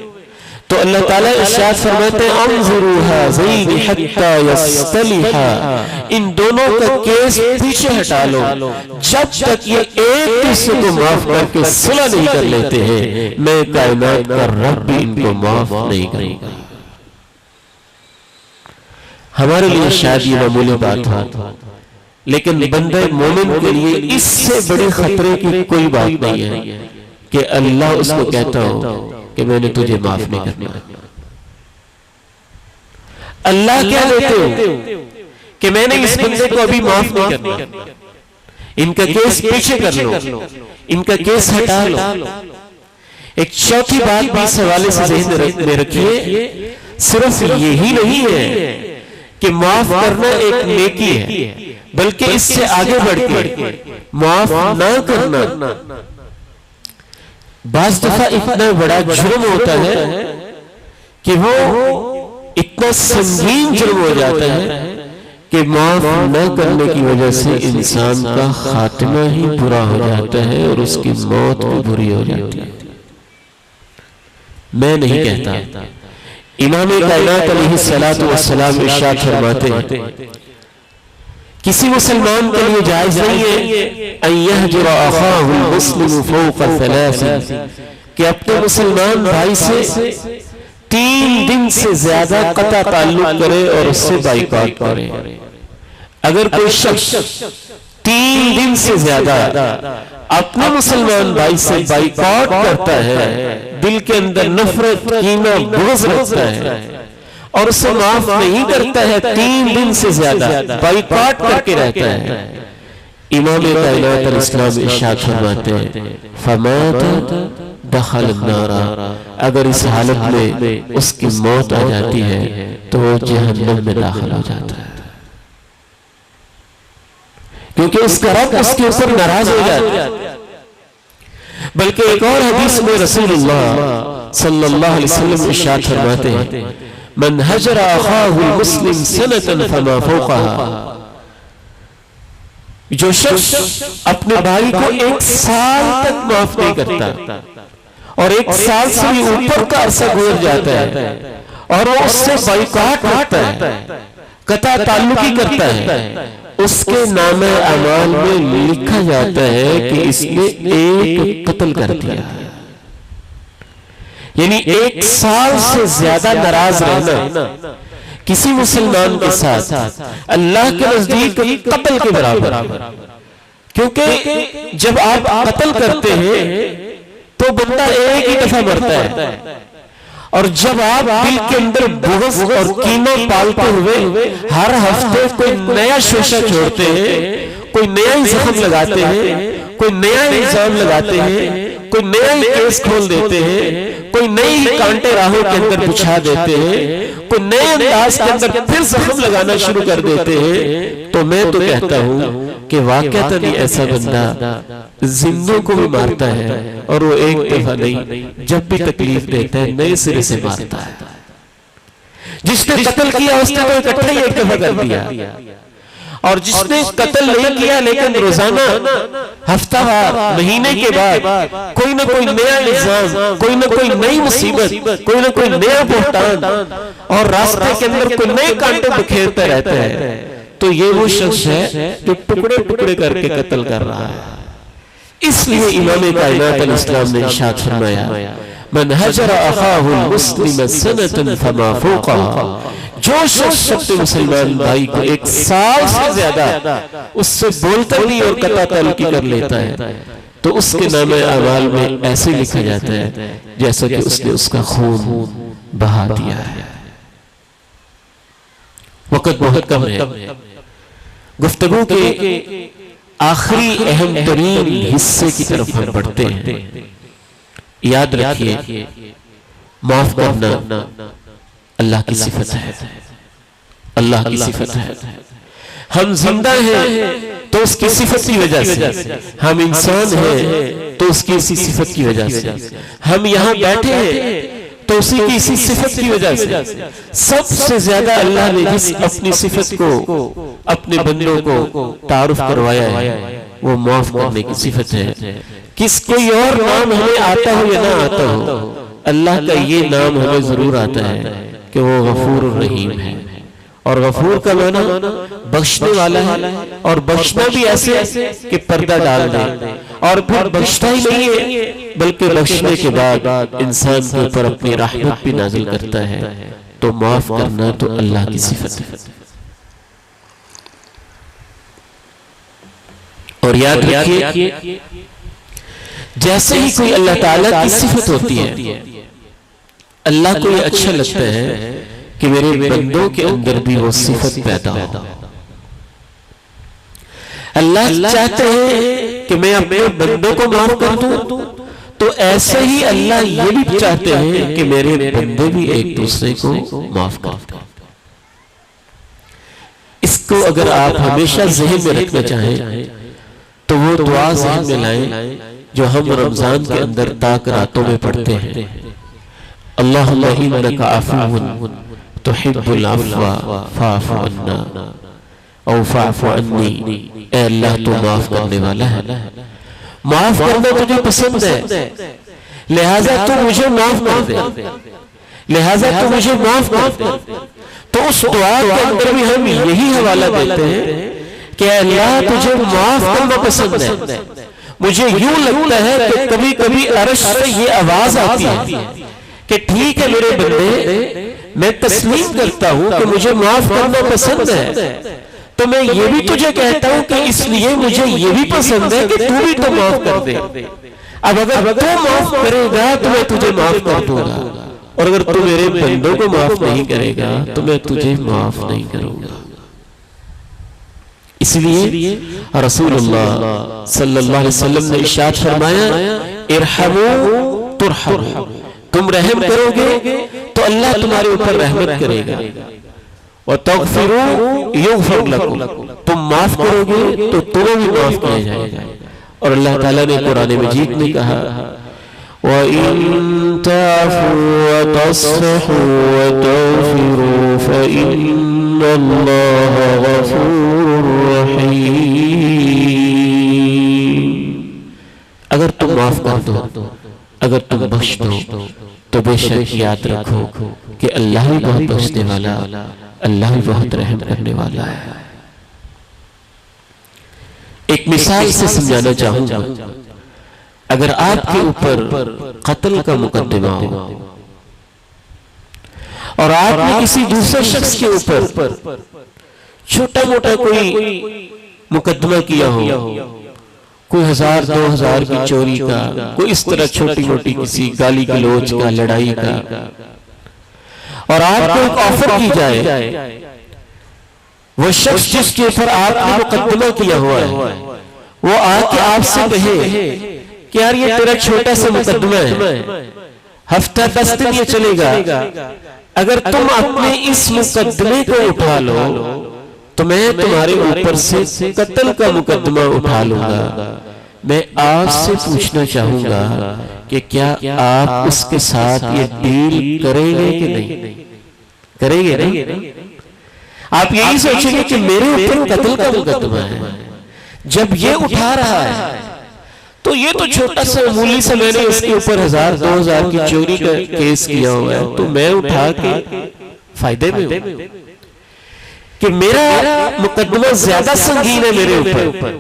تو اللہ تعالیٰ ارشاد فرماتے ہیں انظروا هذین حتی یصطلحا، ان دونوں کا کیس پیچھے ہٹا لو جب تک یہ ایک دوسرے کو معاف کر کے صلح نہیں کر لیتے ہیں، میں کائنات کا رب بھی ان کو معاف نہیں کروں گا۔ ہمارے لیے شاید یہ معمولی بات ہو، لیکن بندہ مومن کے لیے اس سے بڑے خطرے کی کوئی بات نہیں ہے کہ اللہ اس کو کہتا ہو کہ میں نے تجھے معاف نہیں کرنا۔ اللہ کیا دیتے ہو کہ میں نے اس بندے کو ابھی معاف نہیں کرنا، ان کا کیس پیچھے کر لو، ان کا کیس ہٹا لو۔ ایک چوتھی بات بھی اس حوالے سے ذہن میں رکھیے، صرف یہی نہیں ہے کہ معاف کرنا ایک نیکی ہے، بلکہ اس سے آگے بڑھ کے معاف نہ کرنا بعض دفعہ اتنا بڑا جرم ہوتا ہے کہ وہ اتنا سنگین جرم ہو جاتا ہے کہ معاف نہ کرنے کی وجہ سے انسان کا خاتمہ ہی برا ہو جاتا ہے اور اس کی موت بھی بری ہو جاتی ہے۔ میں نہیں کہتا، امام کائنات علیہ السلام ارشاد فرماتے ہیں کسی مسلمان کے لیے جائز نہیں ہے ان یہجر اخاہ المسلم فوق 3، کہ اپنے مسلمان بھائی سے 3 دن سے زیادہ قطع تعلق کرے اور اس سے بائیکاٹ کرے. اگر کوئی شخص 3 دن سے زیادہ اپنے مسلمان بھائی سے بائیکاٹ کرتا ہے، دل کے اندر نفرت، کینہ، بغض رکھتا ہے اور اسے معاف نہیں کرتا ہے، 3 دن سے زیادہ بائیکاٹ کر کے رہتا ہے، امام کائنات علیہ السلام ارشاد فرماتے ہیں فَمَاتَ دَخَلَ النَّارَ، اگر اس حالت میں اس کی موت آ جاتی ہے تو وہ جہنم میں داخل ہو جاتا ہے، کیونکہ اس کا رب اس کے اوپر ناراض ہو جاتا ہے. بلکہ ایک اور حدیث میں رسول اللہ صلی اللہ علیہ وسلم ارشاد فرماتے ہیں من ہجر اخاہ المسلم سنة فما فوقها، جو شخص اپنے بھائی کو 1 سال تک معاف نہیں کرتا اور 1 سال سے بھی اوپر کا عرصہ گزر جاتا ہے اور وہ اس سے بائیکاٹ کرتا ہے، قطع تعلقی کرتا ہے، اس کے نام اعمال میں لکھا جاتا ہے کہ اس نے 1 قتل کر دیا. یعنی 1 سال سے زیادہ ناراض رہنا کسی مسلمان کے ساتھ اللہ کے نزدیک قتل کے برابر، کیونکہ جب آپ قتل کرتے ہیں تو بندہ ایک ہی دفعہ مرتا ہے، اور جب آپ دل کے اندر بغض اور کینہ پالتے ہوئے ہر ہفتے کوئی نیا شوشہ چھوڑتے ہیں، کوئی نیا ہی زخم لگاتے ہیں، کوئی نیا ہی الزام لگاتے ہیں، کوئی نیا ہی کیس کھول دیتے ہیں، کوئی نئی ہی کانٹے راہوں کے اندر بچھا دیتے ہیں، کوئی نئے انداز کے اندر پھر زخم لگانا شروع کر دیتے ہیں، تو میں تو کہتا ہوں کہ واقعتاً ایسا بندہ زندوں کو بھی مارتا ہے اور وہ 1 دفعہ نہیں، جب بھی تکلیف دیتا ہے نئے سرے سے مارتا ہے. جس نے قتل کیا اس نے تو اکٹھا ہی 1 دفعہ کر دیا، اور جس نے قتل نہیں کیا لیکن روزانہ، ہفتہ وار، مہینے کے بعد کوئی نہ کوئی نیا الزام، کوئی نہ کوئی نئی مصیبت، کوئی نہ کوئی نیا بہتان اور راستے کے اندر کوئی نئے کانٹے بکھیرتا رہتا ہے، تو یہ وہ شخص ہے جو ٹکڑے ٹکڑے کر کے قتل کر رہا ہے. اس لیے امام کائنات علیہ السلام نے ارشاد فرمایا من حجر اخاہ المسلم سنة فما فوقها، جو شخص اپنے مسلمان بھائی کو 1 سال سے زیادہ اس سے بولتا نہیں اور قطع تعلقی کر لیتا ہے تو اس کے نام اعمال میں ایسے لکھا جاتا ہے جیسا کہ اس نے اس کا خون بہا دیا ہے. وقت بہت کم ہے، گفتگو کے آخری اہم ترین حصے کی طرف ہم بڑھتے ہیں. یاد رکھیے معاف کرنا اللہ کی صفت ہے، اللہ کی صفت ہے. ہم زندہ ہیں تو اس کی صفت کی وجہ سے، ہم انسان ہیں تو اس کی اسی صفت کی وجہ سے، ہم یہاں بیٹھے ہیں تو اسی کی اسی صفت کی وجہ سے. سب سے زیادہ اللہ نے جس اپنی صفت کو اپنے بندوں کو تعارف کروایا ہے وہ معاف کرنے کی صفت ہے. کس کوئی اور نام ہمیں آتا ہو یا نہ آتا ہو، اللہ کا یہ نام ہمیں ضرور آتا ہے کہ وہ غفور الرحیم ہے. اور غفور کا معنی بخشنے والا ہے، اور بخشنا بھی ایسے کہ پردہ ڈال دے، اور پھر بخشتا ہی نہیں ہے بلکہ بخشنے کے بعد انسان کے اوپر اپنی رحمت بھی نازل کرتا ہے. تو معاف کرنا تو اللہ کی صفت ہے. اور یاد رکھیے جیسے ہی کوئی اللہ تعالیٰ کی صفت ہوتی ہے، اللہ کو یہ اچھا لگتا ہے کہ میرے بندوں کے اندر بھی وہ صفت پیدا ہو. اللہ چاہتے ہیں کہ میں اپنے بندوں کو معاف کر دوں، تو ایسے ہی اللہ یہ بھی چاہتے ہیں کہ میرے بندے بھی ایک دوسرے کو معاف کر دیں. اس کو اگر آپ ہمیشہ ذہن میں رکھنا چاہیں تو وہ دعا ذہن میں لائیں جو ہم رمضان کے اندر تاک راتوں میں پڑھتے ہیں. اللہم انک عفو تحب العفو فاعف عنا او فاعف عنی. اے اللہ تو معاف کرنے والا ہے، معاف کرنا تجھے پسند ہے، لہذا تو مجھے معاف کر دے، لہذا تو مجھے معاف کر دے. تو اس دعا کے اندر بھی ہم یہی حوالہ دیتے ہیں کہ اے اللہ تجھے معاف کرنا پسند ہے، مجھے یوں لگتا ہے کہ کبھی کبھی عرش سے یہ آواز آتی ہے کہ ٹھیک ہے میرے بندے، میں تسلیم کرتا ہوں کہ مجھے معاف کرنا پسند ہے، تو میں یہ بھی تجھے کہتا ہوں کہ اس لیے مجھے یہ بھی پسند ہے کہ تو بھی تو معاف کر دے۔ اب اگر تو معاف کرے گا تو میں تجھے معاف کر دوں گا، اور اگر تو میرے بندوں کو معاف نہیں کرے گا تو میں تجھے معاف نہیں کروں گا۔ اس لیے رسول اللہ صلی اللہ علیہ وسلم نے ارشاد فرمایا ارحموا ترحموا، تم رحم کرو گے تو اللہ تمہارے اوپر رحمت کرے گا، وَتَغْفِرُوا يُغْفَرْ لَكُمْ، تم معاف کرو گے تو تمہیں بھی معاف کیا جائے گا۔ اور اللہ تعالیٰ نے قرآن مجید میں کہا وَإِن تَعْفُوا وَتَصْفَحُوا وَتَغْفِرُوا فَإِنَّ اللَّهَ غَفُورٌ رَحِيمٌ۔ اگر تم معاف کر دو، اگر تم بخش دو، تو بے شک یاد رکھو کہ اللہ بھی بہت بخشنے والا، اللہ بھی بہت رحم کرنے والا ہے۔ ایک مثال سے سمجھانا چاہوں گا، اگر آپ کے اوپر قتل کا مقدمہ ہو اور آپ نے کسی دوسرے شخص کے اوپر چھوٹا موٹا کوئی مقدمہ کیا ہو، کوئی 1000-2000 کی چوری کا، کوئی اس طرح چھوٹی موٹی کسی گالی گلوچ کا، لڑائی کا، اور آپ کو ایک آفر کی جائے، وہ شخص جس کے اوپر آپ نے مقدمہ کیا ہوا ہے وہ آ کے آپ سے کہے کہ یار یہ تیرا چھوٹا سا مقدمہ ہے، ہفتہ 10 دن یہ چلے گا، اگر تم اپنے اس مقدمے کو اٹھا لو تو میں تمہارے اوپر سے قتل کا مقدمہ اٹھا لوں گا۔ میں آپ سے پوچھنا چاہوں گا کہ کیا آپ اس کے ساتھ یہ ڈیل کریں گے کہ نہیں کریں گے؟ نہیں، آپ یہی سوچیں گے کہ میرے اوپر قتل کا مقدمہ ہے، جب یہ اٹھا رہا ہے تو یہ تو چھوٹا سا معمولی سے میں نے اس کے اوپر 1000-2000 کی چوری کا کیس کیا ہوا ہے، تو میں اٹھا کے فائدے میں ہوں کہ میرا مقدمہ زیادہ سنگین ہے میرے اوپر،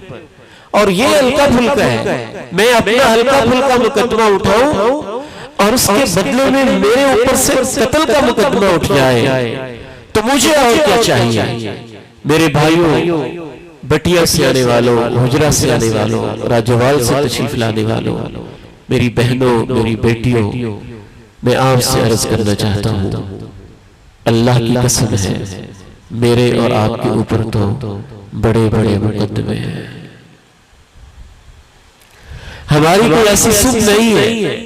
اور یہ ہلکا پھلکا ہے، میں اپنا ہلکا پھلکا مقدمہ اٹھاؤں اور اس کے بدلے میں میرے اوپر سے قتل کا مقدمہ اٹھ جائے تو مجھے اور کیا چاہیے؟ میرے بھائیوں، بٹیا سے آنے والوں، حجرہ سے آنے والوں، راجوال سے تشریف لانے والوں، میری بہنوں، میری بیٹیوں، میں آپ سے عرض کرنا چاہتا ہوں، اللہ کی قسم ہے میرے اور آپ کے اوپر تو بڑے بڑے مقدمے ہیں۔ ہماری کوئی ایسی صبح نہیں ہے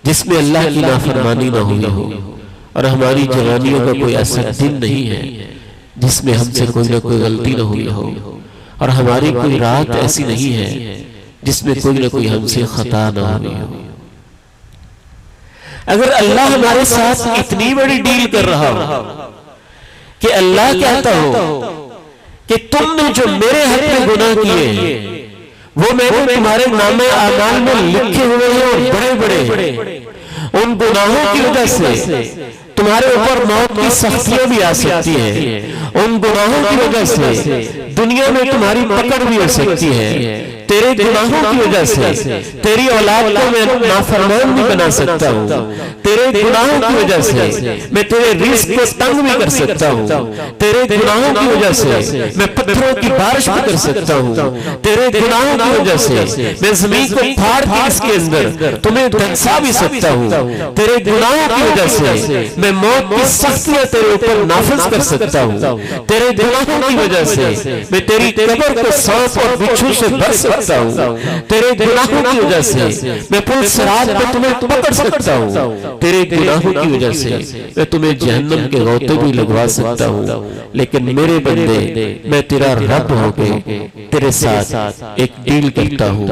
جس میں اللہ کی نافرمانی نہ ہوئی ہو، اور ہماری جوانیوں کا کوئی ایسا دن نہیں ہے جس میں ہم سے کوئی نہ کوئی غلطی نہ ہوئی ہو، اور ہماری کوئی رات ایسی نہیں ہے جس میں کوئی نہ کوئی ہم سے خطا نہ ہوئی ہو۔ اگر اللہ ہمارے ساتھ اتنی بڑی ڈیل کر رہا ہو کہ اللہ کہتا ہو کہ تم نے جو میرے حق میں گناہ کیے ہیں وہ میں نے تمہارے نامہ اعمال میں لکھے ہوئے ہیں، اور بڑے بڑے ان گناہوں کی وجہ سے تمہارے اوپر موت کی سختیاں بھی آ سکتی ہیں، ان گناہوں کی وجہ سے دنیا میں تمہاری پکڑ بھی ہو سکتی ہے، تیرے گناہوں کی وجہ سے تیری اولاد کو میں نافرمان بھی بنا سکتا ہوں، تیرے گناہوں کی وجہ سے میں تیرے رزق کو تنگ بھی کر سکتا ہوں، تیرے گناہوں کی وجہ سے میں پتھروں کی بارش بھی کر سکتا ہوں، تیرے گناہوں کی وجہ سے میں زمین کو پھاڑ کے اس کے اندر تمہیں دھنسا بھی سکتا ہوں، تیرے گناہوں کی وجہ سے میں موت کی سختیاں تیرے اوپر نافذ کر سکتا ہوں، تیرے گناہوں کی وجہ سے میں تیری قبر کو سانپ اور بچھو سے بچ سکتا ہوں، تیرے گناہوں کی وجہ سے میں پل صراط پہ تمہیں پکڑ سکتا ہوں، تیرے گناہوں کی وجہ سے میں تمہیں جہنم کے غوطے بھی لگوا سکتا ہوں، لیکن میرے بندے میں تیرا رب ہو کے تیرے ساتھ ایک ڈیل کرتا ہوں،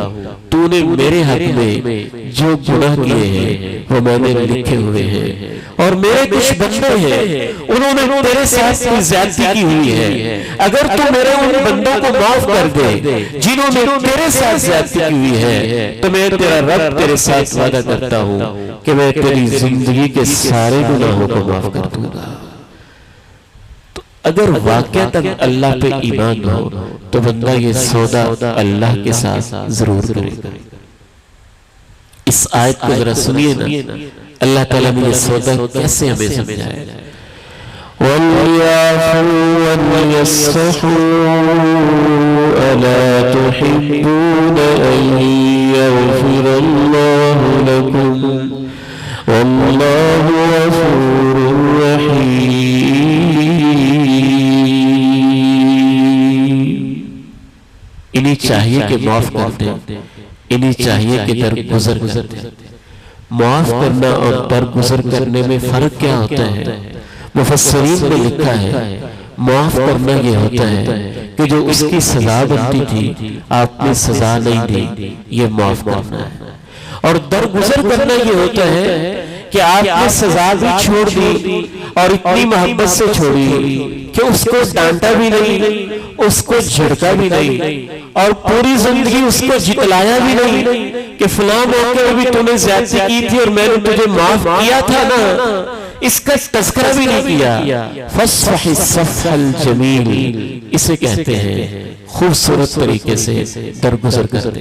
تو نے میرے حق میں جو گناہ کیے ہیں وہ میں نے لکھے ہوئے ہیں، اور میرے کچھ بندے ہیں انہوں نے تیرے ساتھ کوئی زیادتی کی ہوئی ہے، اگر تو میرے ان بندوں کو معاف کر دے جنہوں نے تیرے ساتھ زیادتی کی ہوئی ہے تو میں تیرا رب تیرے ساتھ وعدہ کرتا ہوں کہ میں تیری زندگی کے سارے گناہوں کو معاف کر دوں گا۔ تو اگر واقعتاً اللہ پہ ایمان ہو تو بندہ یہ سودا اللہ کے ساتھ ضرور کرے گا۔ اس آیت کو ذرا سنیے نا، اللہ تعالیٰ نے یہ سودا کیسے ہمیں سمجھایا۔ وَلْيَعْفُوا وَلْيَصْفَحُوا أَلَا تُحِبُّونَ أَن يَغْفِرَ اللَّهُ لَكُمْ وَاللَّهُ غَفُورٌ رَحِيمٌ۔ انہیں چاہیے کہ معاف کر دیں، انہیں چاہیے کہ درگزر کر دیں۔ معاف کرنا اور درگزر کرنے میں فرق کیا ہوتا ہے؟ مفسرین نے لکھا ہے معاف کرنا یہ ہوتا ہے کہ جو اس کی سزا بنتی تھی آپ نے سزا نہیں دی، یہ معاف کرنا ہے۔ اور درگزر کرنا یہ ہوتا ہے کہ آپ نے سزا بھی چھوڑ دی اور اتنی محبت سے چھوڑی کہ اس کو ڈانٹا بھی نہیں، اس کو جھڑکا بھی نہیں، اور پوری زندگی اس کو جتلایا بھی نہیں کہ فلاں موقع بھی تم نے زیادتی کی تھی اور میں نے تجھے معاف کیا تھا نا، اس کا تذکرہ بھی نہیں کیا۔ فَاصْفَحِ الصَّفْحَ الْجَمِيلِ، اسے کہتے ہیں خوبصورت طریقے سے درگزر کرتے۔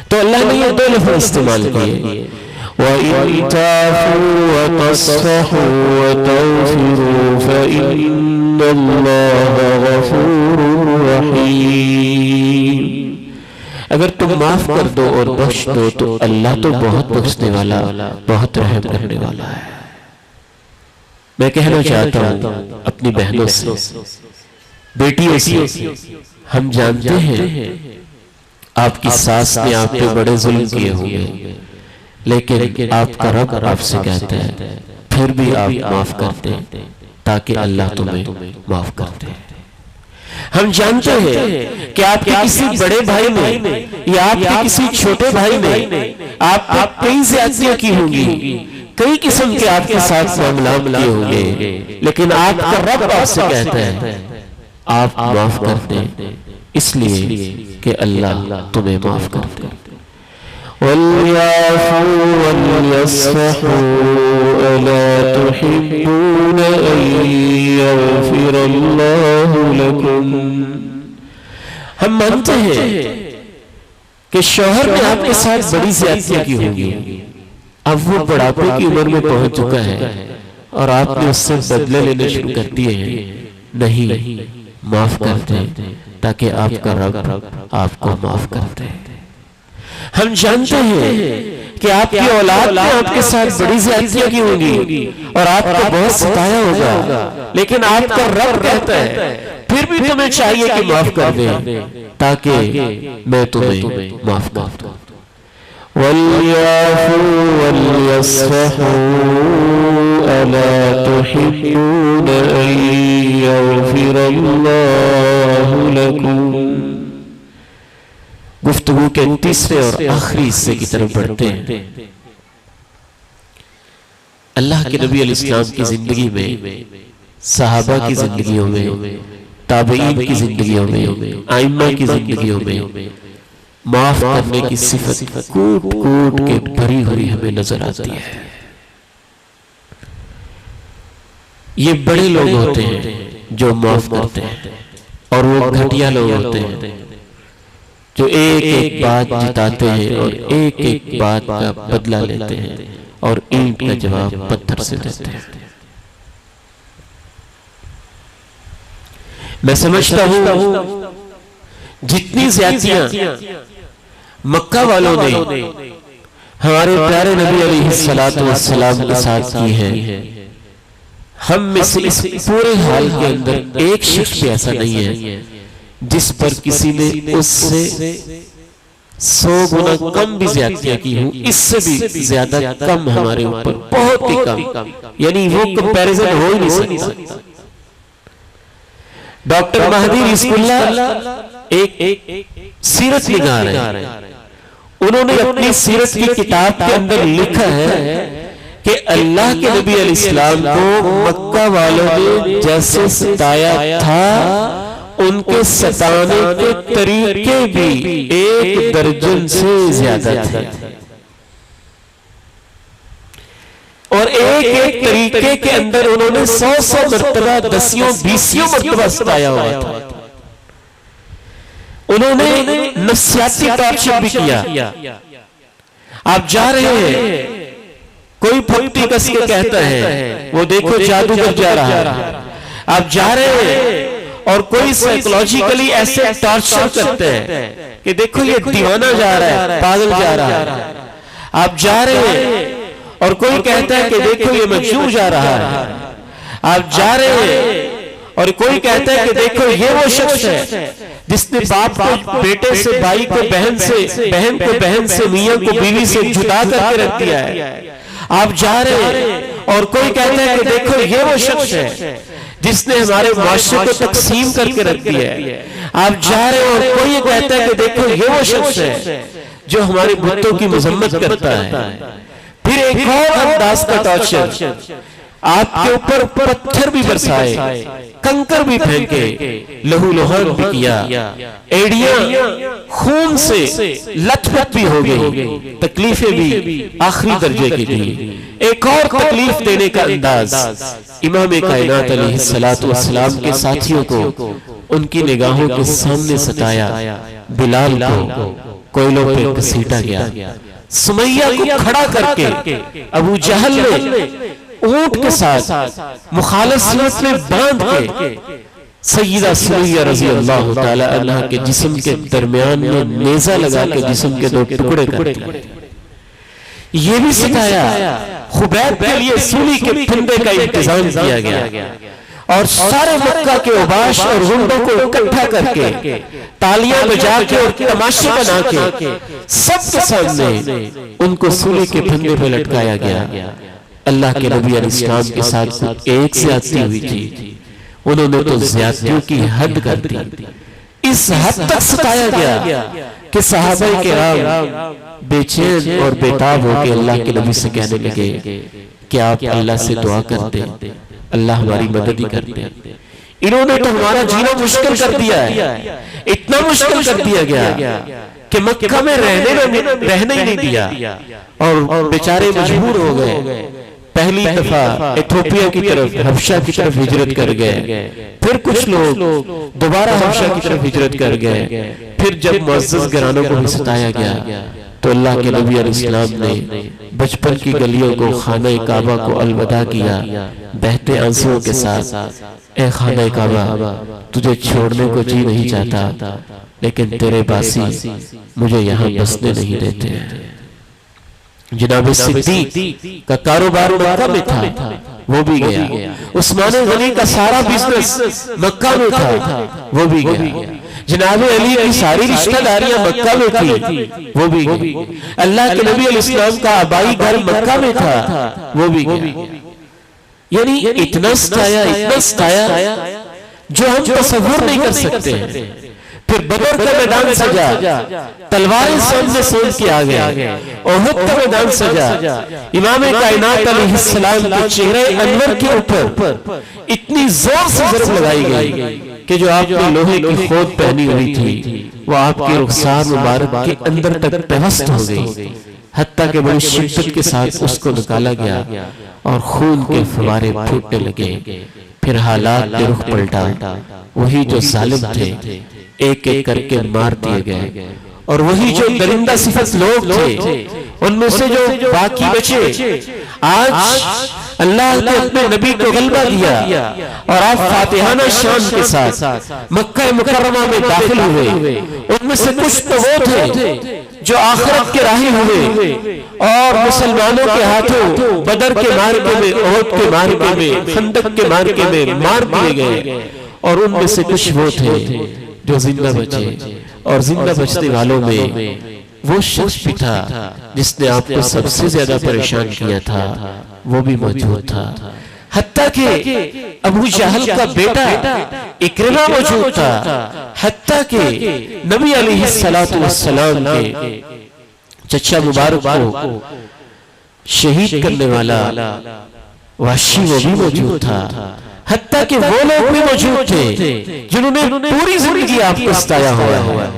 تو اللہ نے یہ دو لفظ استعمال کیے، وَإِن تَعْفُوا وَتَصْفَحُوا وَتَغْفِرُوا فَإِنَّ اللَّهَ غَفُورٌ رَحِيمٌ۔ اگر تم معاف کر دو اور بخش دو تو اللہ تو بہت بخشنے والا، بہت رحم کرنے والا ہے۔ میں کہنا چاہتا ہوں اپنی بہنوں سے، بیٹیوں سے، ہم جانتے ہیں آپ کی ساس نے آپ پہ بڑے ظلم کیے ہوئے، لیکن آپ کا رب آپ سے کہتا ہے پھر بھی آپ معاف کر دیں تاکہ اللہ تمہیں معاف کر دے۔ ہم جانتے ہیں کہ آپ کے کسی بڑے بھائی نے یا آپ کے کسی چھوٹے بھائی نے آپ پہ کئی زیادتیاں کی ہوں گی، کئی قسم کے آپ کے ساتھ معاملات کیے ہوں گے، لیکن آپ کا رب آپ سے کہتا ہے آپ معاف کر دیں، اس لیے کہ اللہ تمہیں معاف کر دے۔ وَلْيَعْفُوا وَلْيَصْفَحُوا أَلَا تُحِبُّونَ أَن يَغْفِرَ اللَّهُ لَكُمْ۔ ہم مانتے ہیں کہ شوہر نے آپ کے ساتھ بڑی زیادتیاں کی ہوں گی، اب وہ بڑھاپے کی عمر میں پہنچ چکا ہے اور آپ نے اس سے بدلے لینے شروع کر دیے ہیں، نہیں، معاف کر دیں تاکہ آپ کا رب آپ کو معاف کر دے۔ ہم جانتے ہیں کہ آپ کی اولاد نے آپ کے ساتھ بڑی زیادتیاں کی ہوں گی اور آپ کو بہت ستایا ہوگا، لیکن آپ کا رب کہتا ہے پھر بھی تمہیں چاہیے کہ معاف کر دیں تاکہ میں تمہیں معاف کر دوں۔ وَلْيَعْفُوا وَلْيَصْفَحُوا أَلَا تُحِبُّونَ أَن يَغْفِرَ اللَّهُ لَكُمْ۔ گفتگو کے تیسرے اور آخری حصے کی طرف بڑھتے ہیں۔ اللہ کے نبی علیہ السلام کی زندگی میں، صحابہ کی زندگیوں میں، تابعین کی زندگیوں میں، ائمہ کی زندگیوں میں معاف کرنے کی صفت کوٹ کوٹ کے بھری ہوئی ہمیں نظر آتی ہے۔ یہ بڑے لوگ ہوتے ہیں جو معاف کرتے ہیں، اور وہ گھٹیا لوگ ہوتے ہیں جو ایک ایک بات جتاتے ہیں اور ایک ایک بات کا بدلہ لیتے ہیں اور اینٹ کا جواب پتھر سے دیتے ہیں۔ میں سمجھتا ہوں جتنی زیادتیاں مکہ والوں نے ہمارے پیارے نبی علیہ السلام کے ساتھ کی ہیں، ہم میں سے اس پورے حال کے اندر ایک شخص بھی ایسا نہیں ہے جس پر کسی نے اس سے 100 گنا کم بھی زیادتیاں کی ہوں، اس سے بھی زیادہ کم ہمارے اوپر، بہت ہی کم، یعنی وہ کمپیریزن ہو ہی نہیں سکتا۔ ڈاکٹر مہدی رزق اللہ ایک سیرت نگار ہیں، انہوں نے اپنی سیرت کی کتاب کے اندر لکھا ہے کہ اللہ کے نبی علیہ السلام کو مکہ والوں نے جیسے ستایا تھا ان کے ستانے کے طریقے بھی 1 درجن سے زیادہ تھے۔ اور ایک ایک طریقے کے اندر انہوں نے 100 مرتبہ 10 مرتبہ ستایا ہوا تھا. انہوں نے نفسیاتی ٹارچر بھی کیا. آپ جا رہے ہیں, کوئی پھپٹی کس کے کہتا ہے وہ دیکھو جادوگر جا رہا ہے. آپ جا رہے ہیں اور کوئی سائیکولوجیکلی ایسے ٹارچر کرتے ہیں کہ دیکھو یہ دیوانہ جا رہا ہے, پاگل جا رہا ہے. آپ جا رہے ہیں اور کوئی کہتا ہے کہ دیکھو یہ مجنون جا رہا ہے. آپ جا رہے ہیں اور کوئی کہتا ہے کہ دیکھو یہ وہ شخص ہے جس نے باپ کو بیٹے سے, بھائی کو بہن سے, بہن کو بہن سے, میاں کو بیوی سے جدا کر کے رکھ دیا ہے. آپ جا رہے ہیں اور کوئی کہتا ہے کہ دیکھو یہ وہ شخص ہے جس نے ہمارے معاشرے کو تقسیم کر کے رکھ دیا ہے. آپ جا رہے ہیں اور کوئی کہتا ہے کہ دیکھو یہ وہ شخص ہے جو ہمارے بتوں کی مذمت کرتا ہے. پھر ایک اور انداز کا ٹارچر, آپ کے اوپر پتھر بھی برسائے, کنکر بھی پھینکے, لہو لہان بھی کیا, ایڑیاں خون سے لت پت بھی ہو گئی, تکلیفیں بھی آخری درجے کی دی. ایک اور تکلیف دینے کا انداز, امام کائنات علیہ السلام کے ساتھیوں کو ان کی نگاہوں کے سامنے ستایا. بلال کو کوئلوں پہ گھسیٹا گیا. سمیہ کو کھڑا کر کے ابو جہل نے اونٹ کے ساتھ مخالف سمت میں باندھ کے سیدہ سمیہ رضی اللہ تعالی عنہ کے جسم کے درمیان میں نیزہ لگا کے جسم کے 2 ٹکڑے کر دیا. یہ بھی ستایا. خبیب کے لیے سولی کے پھندے کا انتظام کیا گیا اور سارے مکہ کے اوباش اور غنڈوں کو اکٹھا کر کے تالیاں بجا کے اور تماشے بنا کے سب کے سامنے ان کو سولی کے پھندے پہ لٹکایا گیا. اللہ کے نبی علیہ السلام کے ساتھ ایک زیادتی ہوئی تھی, انہوں نے تو زیادتیوں کی حد کر دی. اس حد تک ستایا گیا کہ صحابہ کرام بے چین اور بیتاب ہو کے اللہ کے نبی سے کہنے لگے کہ آپ اللہ سے دعا کرتے, اللہ ہماری مدد ہی کرتے. انہوں نے تو ہمارا جینا مشکل کر دیا ہے, اتنا مشکل کر دیا گیا کہ مکہ میں رہنے ہی نہیں دیا اور بیچارے مجبور ہو گئے. پہلی دفعہ ایتھوپیا کی طرف, حبشہ کی طرف ہجرت کر گئے. پھر کچھ لوگ دوبارہ حبشہ کی طرف ہجرت کر گئے. پھر جب معزز گھرانوں کو بھی ستایا گیا تو اللہ کے نبی علیہ السلام نے بچپن کی گلیوں کو, خانہ کعبہ کو الوداع کیا بہتے آنسوؤں کے ساتھ. اے خانہ کعبہ, تجھے چھوڑنے کو جی نہیں چاہتا, لیکن تیرے باسی مجھے یہاں بسنے نہیں دیتے. جناب صدیق کا کاروبار مکہ میں تھا, وہ بھی گیا. عثمان غنی کا سارا بزنس مکہ میں تھا, وہ بھی گیا. جناب علی کی ساری رشتہ داریاں مکہ میں تھی, وہ بھی گئی. اللہ کے نبی علیہ السلام کا آبائی گھر مکہ میں تھا, وہ بھی گیا. یعنی اتنا ستایا جو ہم تصور نہیں کر سکتے. پھر بدر کا میدان سجا, تلواریں سامنے سونپ کے آ گئے. احد کا میدان سجا, امام کائنات علیہ السلام کے چہرے انور کے اوپر اتنی زور سے ضرب لگائی گئی کہ جو آپ نے لوہے کی خود پہنی ہوئی تھی وہ آپ کے رخسار مبارک کے اندر تک پیوست ہو گئی, حتیٰ کہ بڑی شدت کے ساتھ اس کو نکالا گیا اور خون کے فوارے پھوٹنے لگے. پھر حالات نے رخ پلٹا, وہی جو ظالم تھے ایک ایک کر کے مار دیے گئے, اور وہی جو درندہ صفت لوگ تھے ان میں سے جو باقی بچے, آج اللہ نے اپنے نبی کو غلبہ دیا اور آپ فاتحانہ شان کے ساتھ مکہ مکرمہ میں داخل ہوئے. ان میں سے کچھ تو وہ تھے جو آخرت کے راہی ہوئے اور مسلمانوں کے ہاتھوں بدر کے مارکے میں, احد کے مارکے میں, خندق کے مارکے میں مار دیے گئے. اور ان میں سے کچھ وہ تھے جو زندہ بچے, اور زندہ بچنے والوں میں وہ شخص بھی تھا جس نے آپ کو سب سے زیادہ پریشان کیا تھا, وہ بھی موجود تھا. حتیٰ کہ ابو جہل کا بیٹا اکرمہ موجود تھا, حتیٰ کہ نبی علیہ السلام کے چچا مبارک کو شہید کرنے والا وحشی وہ بھی موجود تھا. حتیٰ کہ وہ لوگ بھی موجود تھے جنہوں نے پوری زندگی آپ کو ستایا ہوا ہے.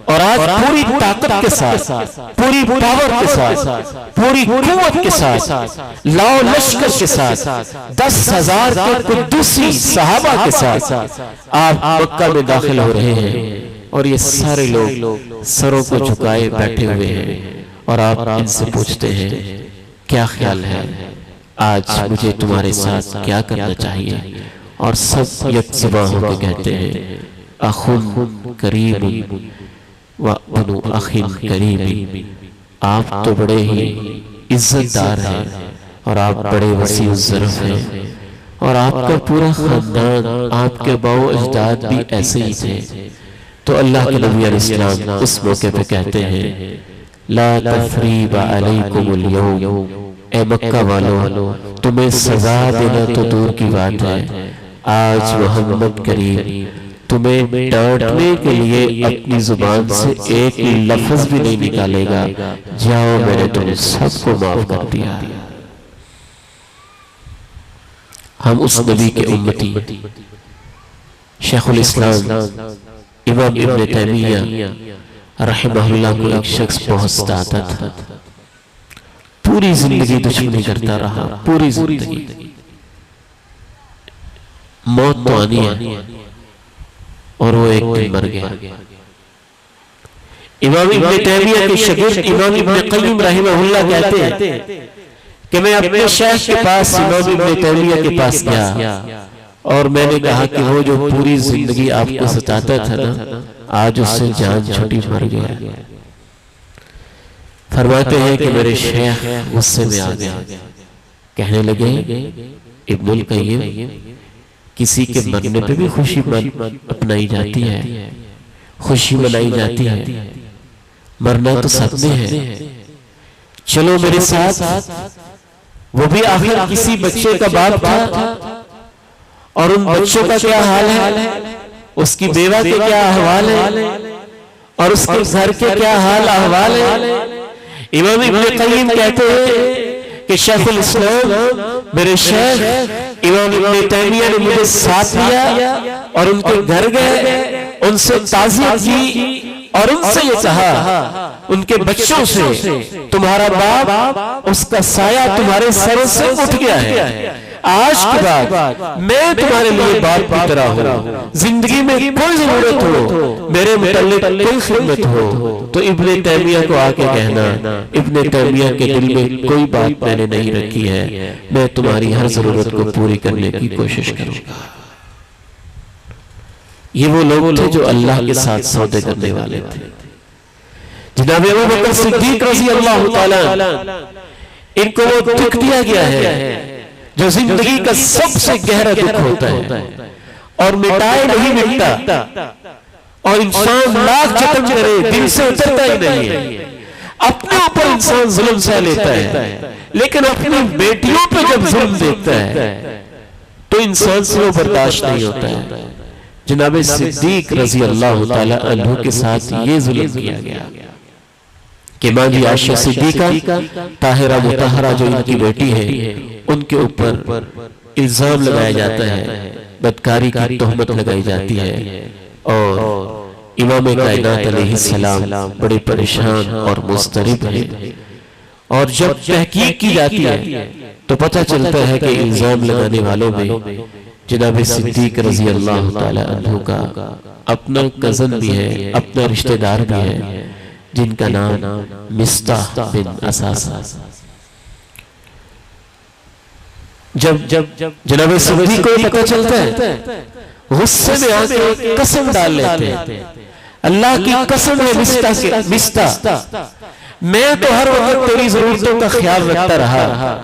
اور آج پوری طاقت کے ساتھ، پوری پاور کے ساتھ، پوری قوت کے ساتھ، لاؤ لشکر کے ساتھ، 10,000 کے قدوسی صحابہ کے ساتھ آپ مکہ میں داخل ہو رہے ہیں، اور یہ سارے لوگ سروں کو جھکائے بیٹھے ہوئے ہیں، اور آپ ان سے پوچھتے ہیں کیا خیال ہے، آج مجھے تمہارے ساتھ کیا کرنا چاہیے؟ اور سب یک زباں ہو کے کہتے ہیں اخن کریم وابن اخن کریم، آپ تو بڑے ہی عزت دار ہیں، اور آپ بڑے وسیع الظرف ہیں، اور آپ کا پورا خاندان، آپ کے باؤ اجداد بھی ایسے ہی تھے۔ تو اللہ کے نبی علیہ السلام اس موقع پہ کہتے ہیں لا تثریب علیکم اليوم، اے مکہ والو تمہیں سزا دینا تو دور کی بات ہے، آج محمد کریم تمہیں ڈانٹنے کے لیے اپنی زبان سے ایک لفظ بھی نہیں نکالے گا، جاؤ میں نے تم سب کو معاف کر دیا۔ ہم اس نبی کے امتی شیخ الاسلام امام ابن تیمیہ رحمہ اللہ کو ایک شخص بہت ستاتا تھا، پوری زندگی دشمنی کرتا رہا، پوری زندگی، موت تو آنی ہے، اور وہ ایک دن مر گیا۔ امام ابن تیمیہ کے شاگرد امام ابن قیم رحمہ اللہ کہتے ہیں کہ میں اپنے شیخ کے پاس امام ابن تیمیہ کے پاس گیا، اور میں نے کہا کہ وہ جو پوری زندگی آپ کو ستاتا تھا نا، آج اس سے جان چھوٹی مر گیا۔ فرماتے ہیں کہ میرے شیخ غصے میں آ گیا، کہنے لگے ابن القیم کسی کے مرنے پہ بھی خوشی اپنائی جاتی ہے، خوشی منائی جاتی ہے، مرنا تو سب میں ہے، چلو میرے ساتھ۔ وہ بھی آخر کسی بچے کا باپ تھا، اور ان بچوں کا کیا حال ہے، اس کی بیوہ کے کیا احوال ہے، اور اس کے گھر کے کیا حال احوال ہے۔ امام ابن قیم کہتے ہیں کہ شیخ الاسلام میرے شیخ امام ابن تیمیہ نے مجھے ساتھ لیا، اور ان کے گھر گئے، ان سے تعزیت کی، اور ان سے یہ کہا ان کے بچوں سے تمہارا باپ، اس کا سایہ تمہارے سر سے اٹھ گیا ہے، آج کے بعد میں تمہارے لیے باپ کی طرح ہوں، زندگی میں کوئی ضرورت ہو، میرے متعلق کوئی خدمت ہو تو ابن تیمیہ کو آ کے کہنا، ابن تیمیہ کے دل میں کوئی بات میں نے نہیں رکھی ہے، میں تمہاری ہر ضرورت کو پوری کرنے کی کوشش کروں گا۔ یہ وہ لوگ تھے جو اللہ کے ساتھ سودے کرنے والے تھے۔ جناب ابوبکر صدیق رضی اللہ تعالیٰ، ان کو وہ دکھ دیا گیا ہے جو زندگی کا سب سے گہرا دکھ ہوتا ہے، اور مٹائے نہیں مٹتا، اور انسان لاکھ جتن کرے دل سے اترتا ہی نہیں ہے۔ اپنے اوپر انسان ظلم سہ لیتا ہے، لیکن اپنی بیٹیوں پہ جب ظلم دیکھتا ہے تو انسان سے وہ برداشت نہیں ہوتا ہے۔ جناب صدیق رضی اللہ تعالی عنہ کے ساتھ یہ ظلم کیا گیا کہ ماں جی عائشہ صدیقہ طاہرہ مطہرہ جو ان کی بیٹی ہے، ان کے اوپر الزام لگایا جاتا ہے، بدکاری کی تہمت لگائی جاتی ہے، اور امام کائنات علیہ السلام بڑے پریشان اور مضطرب ہیں۔ اور جب تحقیق کی جاتی ہے تو پتہ چلتا ہے کہ الزام لگانے والوں میں جناب صدیق رضی اللہ تعالی عنہ کا اپنا کزن بھی ہے، اپنا رشتہ دار بھی ہے، جن کا نام مصطح بن اساسہ۔ جب جناب صدیق کو پتہ چلتا ہے، غصے میں آ کے قسم ڈال لیتے ہیں، اللہ کی قسم ہے مصطح، میں تو ہر وقت تیری ضرورتوں کا خیال رکھتا رہا،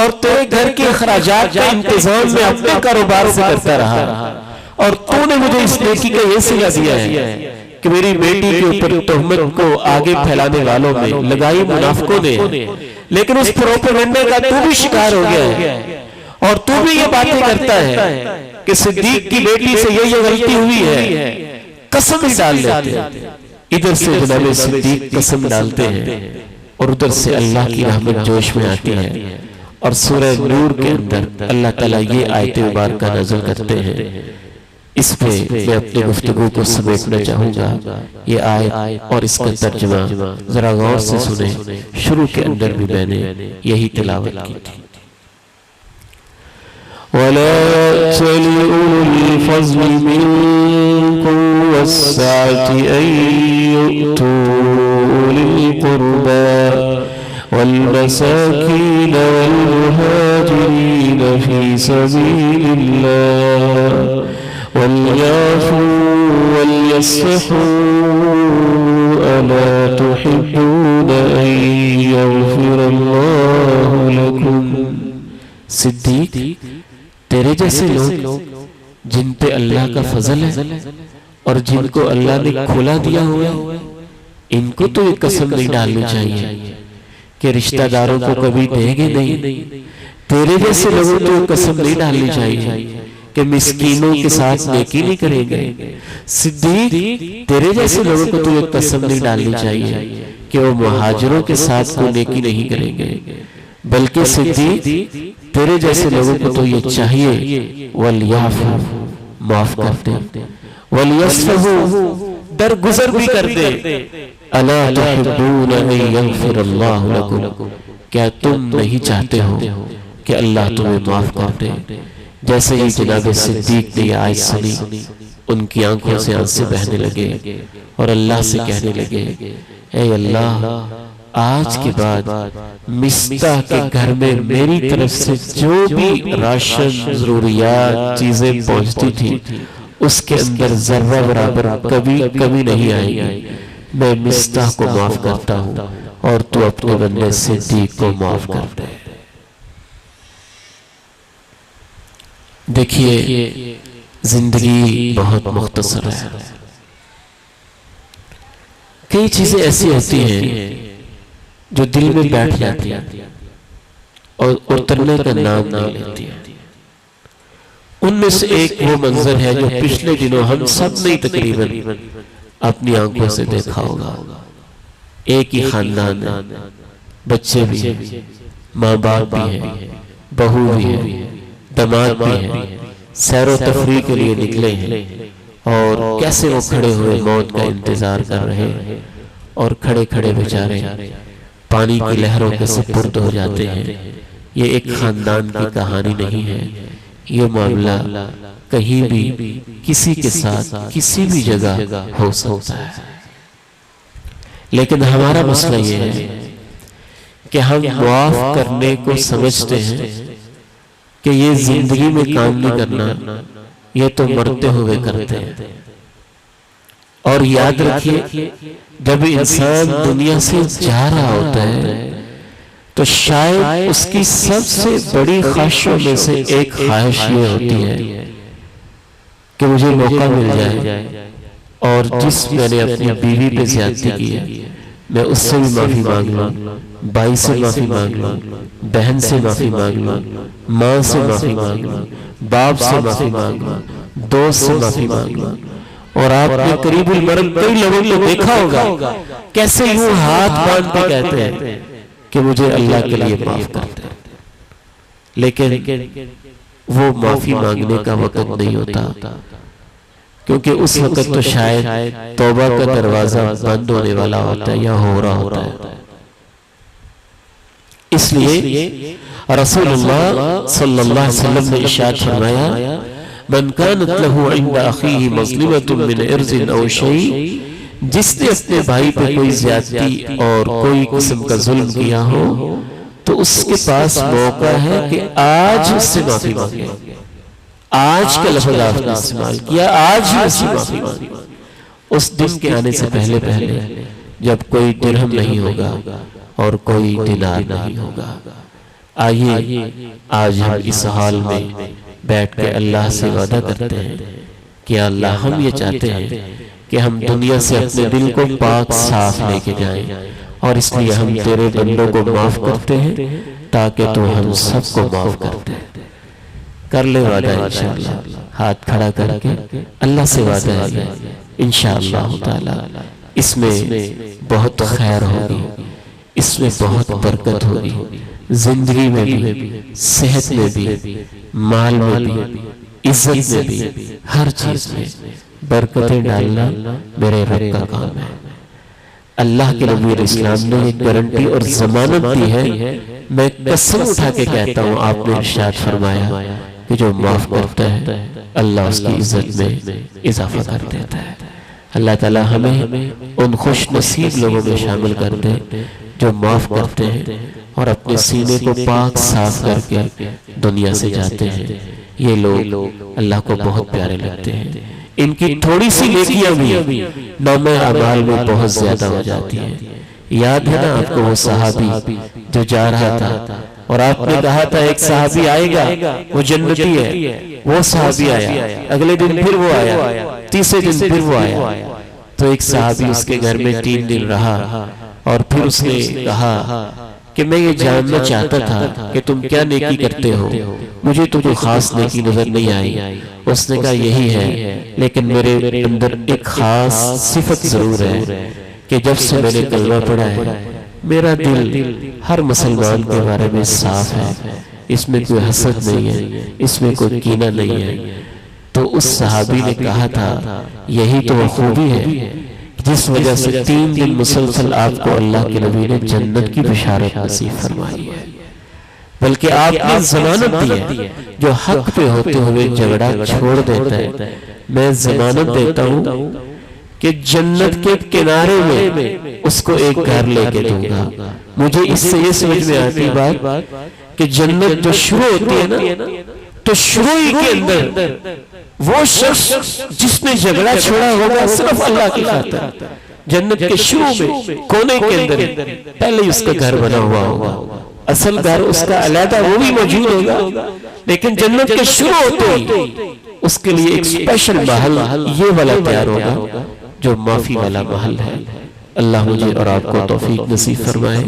اور تیرے گھر کے اخراجات کا انتظام میں اپنے کاروبار سے کرتا رہا، اور تو نے مجھے اس نیکی کا یہ صلہ دیا ہے کہ میری بیٹی کے اوپر تہمت کو آگے پھیلانے والوں میں لگائی منافقوں نے، لیکن اس پروپیگنڈے کا تو بھی شکار ہو گیا ہے، اور تو بھی یہ باتیں کرتا ہے کہ صدیق کی بیٹی سے یہ غلطی ہوئی ہے، قسم ڈال لیتے ہیں۔ ادھر سے جناب صدیق قسم ڈالتے ہیں، اور ادھر سے اللہ کی رحمت جوش میں آتی ہے، اور سورہ نور کے اندر اللہ تعالیٰ یہ آیت مبارکہ نازل کرتے ہیں، اس پہ میں اپنی گفتگو کو سمیٹنا چاہوں گا. یہ آیت اور اس کا ترجمہ ذرا غور سے سنیں. شروع کے اندر بھی میں نے یہی تلاوت کی تھی. وَلَا يَأْتَلِ أُولُو الْفَضْلِ مِنكُمْ وَالسَّعَةِ أَن يُؤْتُوا أُولِي الْقُرْبَى وَالْمَسَاكِينَ وَالْمُهَاجِرِينَ فِي سَبِيلِ اللَّهِ وَلْيَعْفُوا وَلْيَصْفَحُوا أَلَا تُحِبُّونَ أَن يَغْفِرَ اللَّهُ لَكُمْ. صدیق، تیرے جیسے لوگ جن پہ اللہ کا فضل ہے اور جن کو اللہ نے کھلا دیا ہوا ہے، ان کو تو یہ قسم نہیں ڈالنی چاہیے کہ رشتہ داروں کو کبھی دیں گے نہیں. تیرے جیسے لوگوں کو یہ قسم نہیں ڈالنی چاہیے کہ مسکینوں کے ساتھ نیکی نہیں کریں گے. صدیق، تیرے جیسے لوگوں کو تو یہ قسم نہیں ڈالنی چاہیے کہ وہ مہاجروں کے ساتھ کوئی نیکی نہیں کریں گے. بلکہ صدیق، تیرے جیسے لوگوں کو تو یہ چاہیے وَلْيَعْفُوا، معاف کر دے، وَلْيَصْفَحُوا، درگزر بھی کر دے. أَلَا تُحِبُّونَ أَن يَغْفِرَ اللَّهُ لَكُمْ، کیا تم نہیں چاہتے ہو کہ اللہ تمہیں معاف کر دے؟ جیسے ہی جناب صدیق نے یہ آیت سنی، ان کی آنکھوں سے آنسو بہنے لگے اور اللہ سے کہنے لگے، اے اللہ، آج کے بعد مصطح کے گھر میں میری طرف سے جو بھی راشن، ضروریات، چیزیں پہنچتی تھی اس کے اندر ذرہ برابر کبھی کمی نہیں آئے گی. میں مصطح کو معاف کرتا ہوں اور تو اپنے بندے صدیق کو معاف کر دے. دیکھیے، زندگی بہت مختصر ہے. کئی چیزیں ایسی ہوتی ہیں جو دل میں بیٹھ جاتی ہیں اور اترنے کا نام نہیں لیتی ہیں. ان میں سے ایک وہ منظر ہے جو پچھلے دنوں ہم سب نے تقریباً اپنی آنکھوں سے دیکھا ہوگا. ایک ہی خاندان ہے، بچے بھی ہیں، ماں باپ بھی ہیں، بہو بھی ہیں، داماد بھی ہیں، سیر و تفریح کے لیے نکلے ہیں اور کیسے وہ کھڑے ہوئے موت کا انتظار کر رہے ہیں اور کھڑے کھڑے بیچارے پانی کی لہروں کے سپرد ہو جاتے ہیں. یہ ایک خاندان کی کہانی نہیں ہے. یہ معاملہ کہیں بھی کسی کے ساتھ کسی بھی جگہ ہو سکتا ہے. لیکن ہمارا مسئلہ یہ ہے کہ ہم معاف کرنے کو سمجھتے ہیں کہ یہ زندگی میں کام نہیں کرنا، یہ تو مرتے ہوئے کرتے ہیں. اور یاد رکھیے، جب انسان دنیا سے جا رہا ہوتا ہے تو شاید اس کی سب سے بڑی خواہشوں میں سے ایک خواہش یہ ہوتی ہے کہ مجھے موقع مل جائے اور جس میں نے اپنی بیوی پہ زیادتی کی ہے میں اس سے بھی معافی مانگ لوں، بھائی سے معافی مانگ لوں، بہن سے معافی مانگ لوں، ماں سے معافی مانگ لوں، باپ سے معافی مانگ لوں، دوست سے معافی مانگ لوں. اور آپ نے قریب المرگ کئی لوگوں کو دیکھا ہوگا کیسے یوں ہاتھ باندھ کے کہتے ہیں کہ مجھے اللہ کے لیے معاف کر دے. لیکن وہ معافی مانگنے کا وقت نہیں ہوتا، کیونکہ اس وقت تو شاید توبہ کا دروازہ بند ہونے والا ہوتا ہے یا ہو رہا ہوتا ہے. اس لیے رسول اللہ صلی اللہ علیہ وسلم نے ارشاد فرمایا، من كانت له عند اخيه مظلمة من عرض او شيء، جس نے اپنے بھائی پہ کوئی زیادتی اور کوئی قسم کا ظلم کیا ہو تو اس کے پاس موقع ہے کہ آج اس سے معافی مانگے. آج کا لفظ آپ نے استعمال کیا، آج ہی اس سے معافی مانگے. اس دن کے آنے سے پہلے پہلے جب کوئی درہم نہیں ہوگا اور کوئی دینار نہیں ہوگا. آئیے آج ہم اس حال میں بیٹھ کے اللہ سے وعدہ کرتے ہیں کہ اللہ ہم یہ چاہتے ہیں کہ ہم دنیا سے اپنے دل کو پاک صاف لے کے جائیں، اور اس لیے ہم تیرے بندوں کو معاف کرتے ہیں تاکہ تو ہم سب کو معاف کر دے. کر لے وعدہ انشاءاللہ، ہاتھ کھڑا کر کے اللہ سے وعدہ ہے انشاءاللہ تعالی. اس میں بہت خیر ہوگی، اس میں بہت برکت ہوگی، زندگی میں بھی، صحت میں بھی، مال میں بھی، عزت میں بھی، ہر چیز میں برکتیں ڈالنا میرے رب کا کام ہے۔ اللہ کے نبی علیہ السلام نے ایک گارنٹی اور ضمانت دی ہے، میں قسم اٹھا کے کہتا ہوں، آپ نے ارشاد فرمایا کہ جو معاف کرتا ہے اللہ اس کی عزت میں اضافہ کر دیتا ہے۔ اللہ تعالی ہمیں ان خوش نصیب لوگوں میں شامل کر دے جو معاف کرتے ہیں اور اپنے سینے کو پاک صاف کر کے دنیا سے جاتے ہیں۔ یہ لوگ اللہ کو بہت پیارے لگتے ہیں، ان کی تھوڑی سی نیکیاں بھی نامہ اعمال میں بہت زیادہ ہو جاتی ہیں۔ یاد ہے نا آپ کو وہ صحابی جو جا رہا تھا اور آپ نے کہا تھا ایک صحابی آئے گا وہ جنتی ہے، وہ صحابی آیا، اگلے دن پھر وہ آیا، تیسرے دن پھر وہ آیا، تو ایک صحابی اس کے گھر میں 3 دن رہا اور پھر اس نے کہا کہ میں یہ جاننا چاہتا تھا کہ تم کیا نیکی کرتے ہو، مجھے تو کوئی خاص نیکی نظر نہیں آئی۔ اس نے کہا یہی ہے، لیکن میرے اندر ایک خاص صفت ضرور ہے کہ جب سے میں نے کلمہ پڑھا ہے میرا دل ہر مسلمان کے بارے میں صاف ہے، اس میں کوئی حسد نہیں ہے، اس میں کوئی کینہ نہیں ہے۔ تو اس صحابی نے کہا تھا یہی تو وہ خوبی ہے جس وجہ سے 3 دن مسلسل آپ کو اللہ کے نبی نے جنت کی بشارت نصیب فرمائی ہے، بلکہ آپ نے ضمانت دی ہے جو حق پہ ہوتے ہوئے جھگڑا چھوڑ دیتا ہے، میں ضمانت دیتا ہوں کہ جنت کے کنارے میں اس کو ایک گھر لے کے دوں گا۔ مجھے اس سے یہ سمجھ میں آتی بات کہ جنت جو شروع ہوتی ہے نا تو شروع ہی کے اندر وہ شخص جس نے جھگڑا چھوڑا ہوگا صرف اللہ کی خاطر، جنت کے شروع میں کونے کے اندر پہلے ہی اس کا گھر بنا ہوا ہوگا، اصل گھر اس کا علیحدہ وہ بھی موجود ہوگا، لیکن جنت کے شروع ہوتے ہی اس کے لیے ایک اسپیشل محل یہ والا تیار ہوگا جو معافی والا محل ہے۔ اللہ مجھے اور آپ کو توفیق نصیب فرمائے۔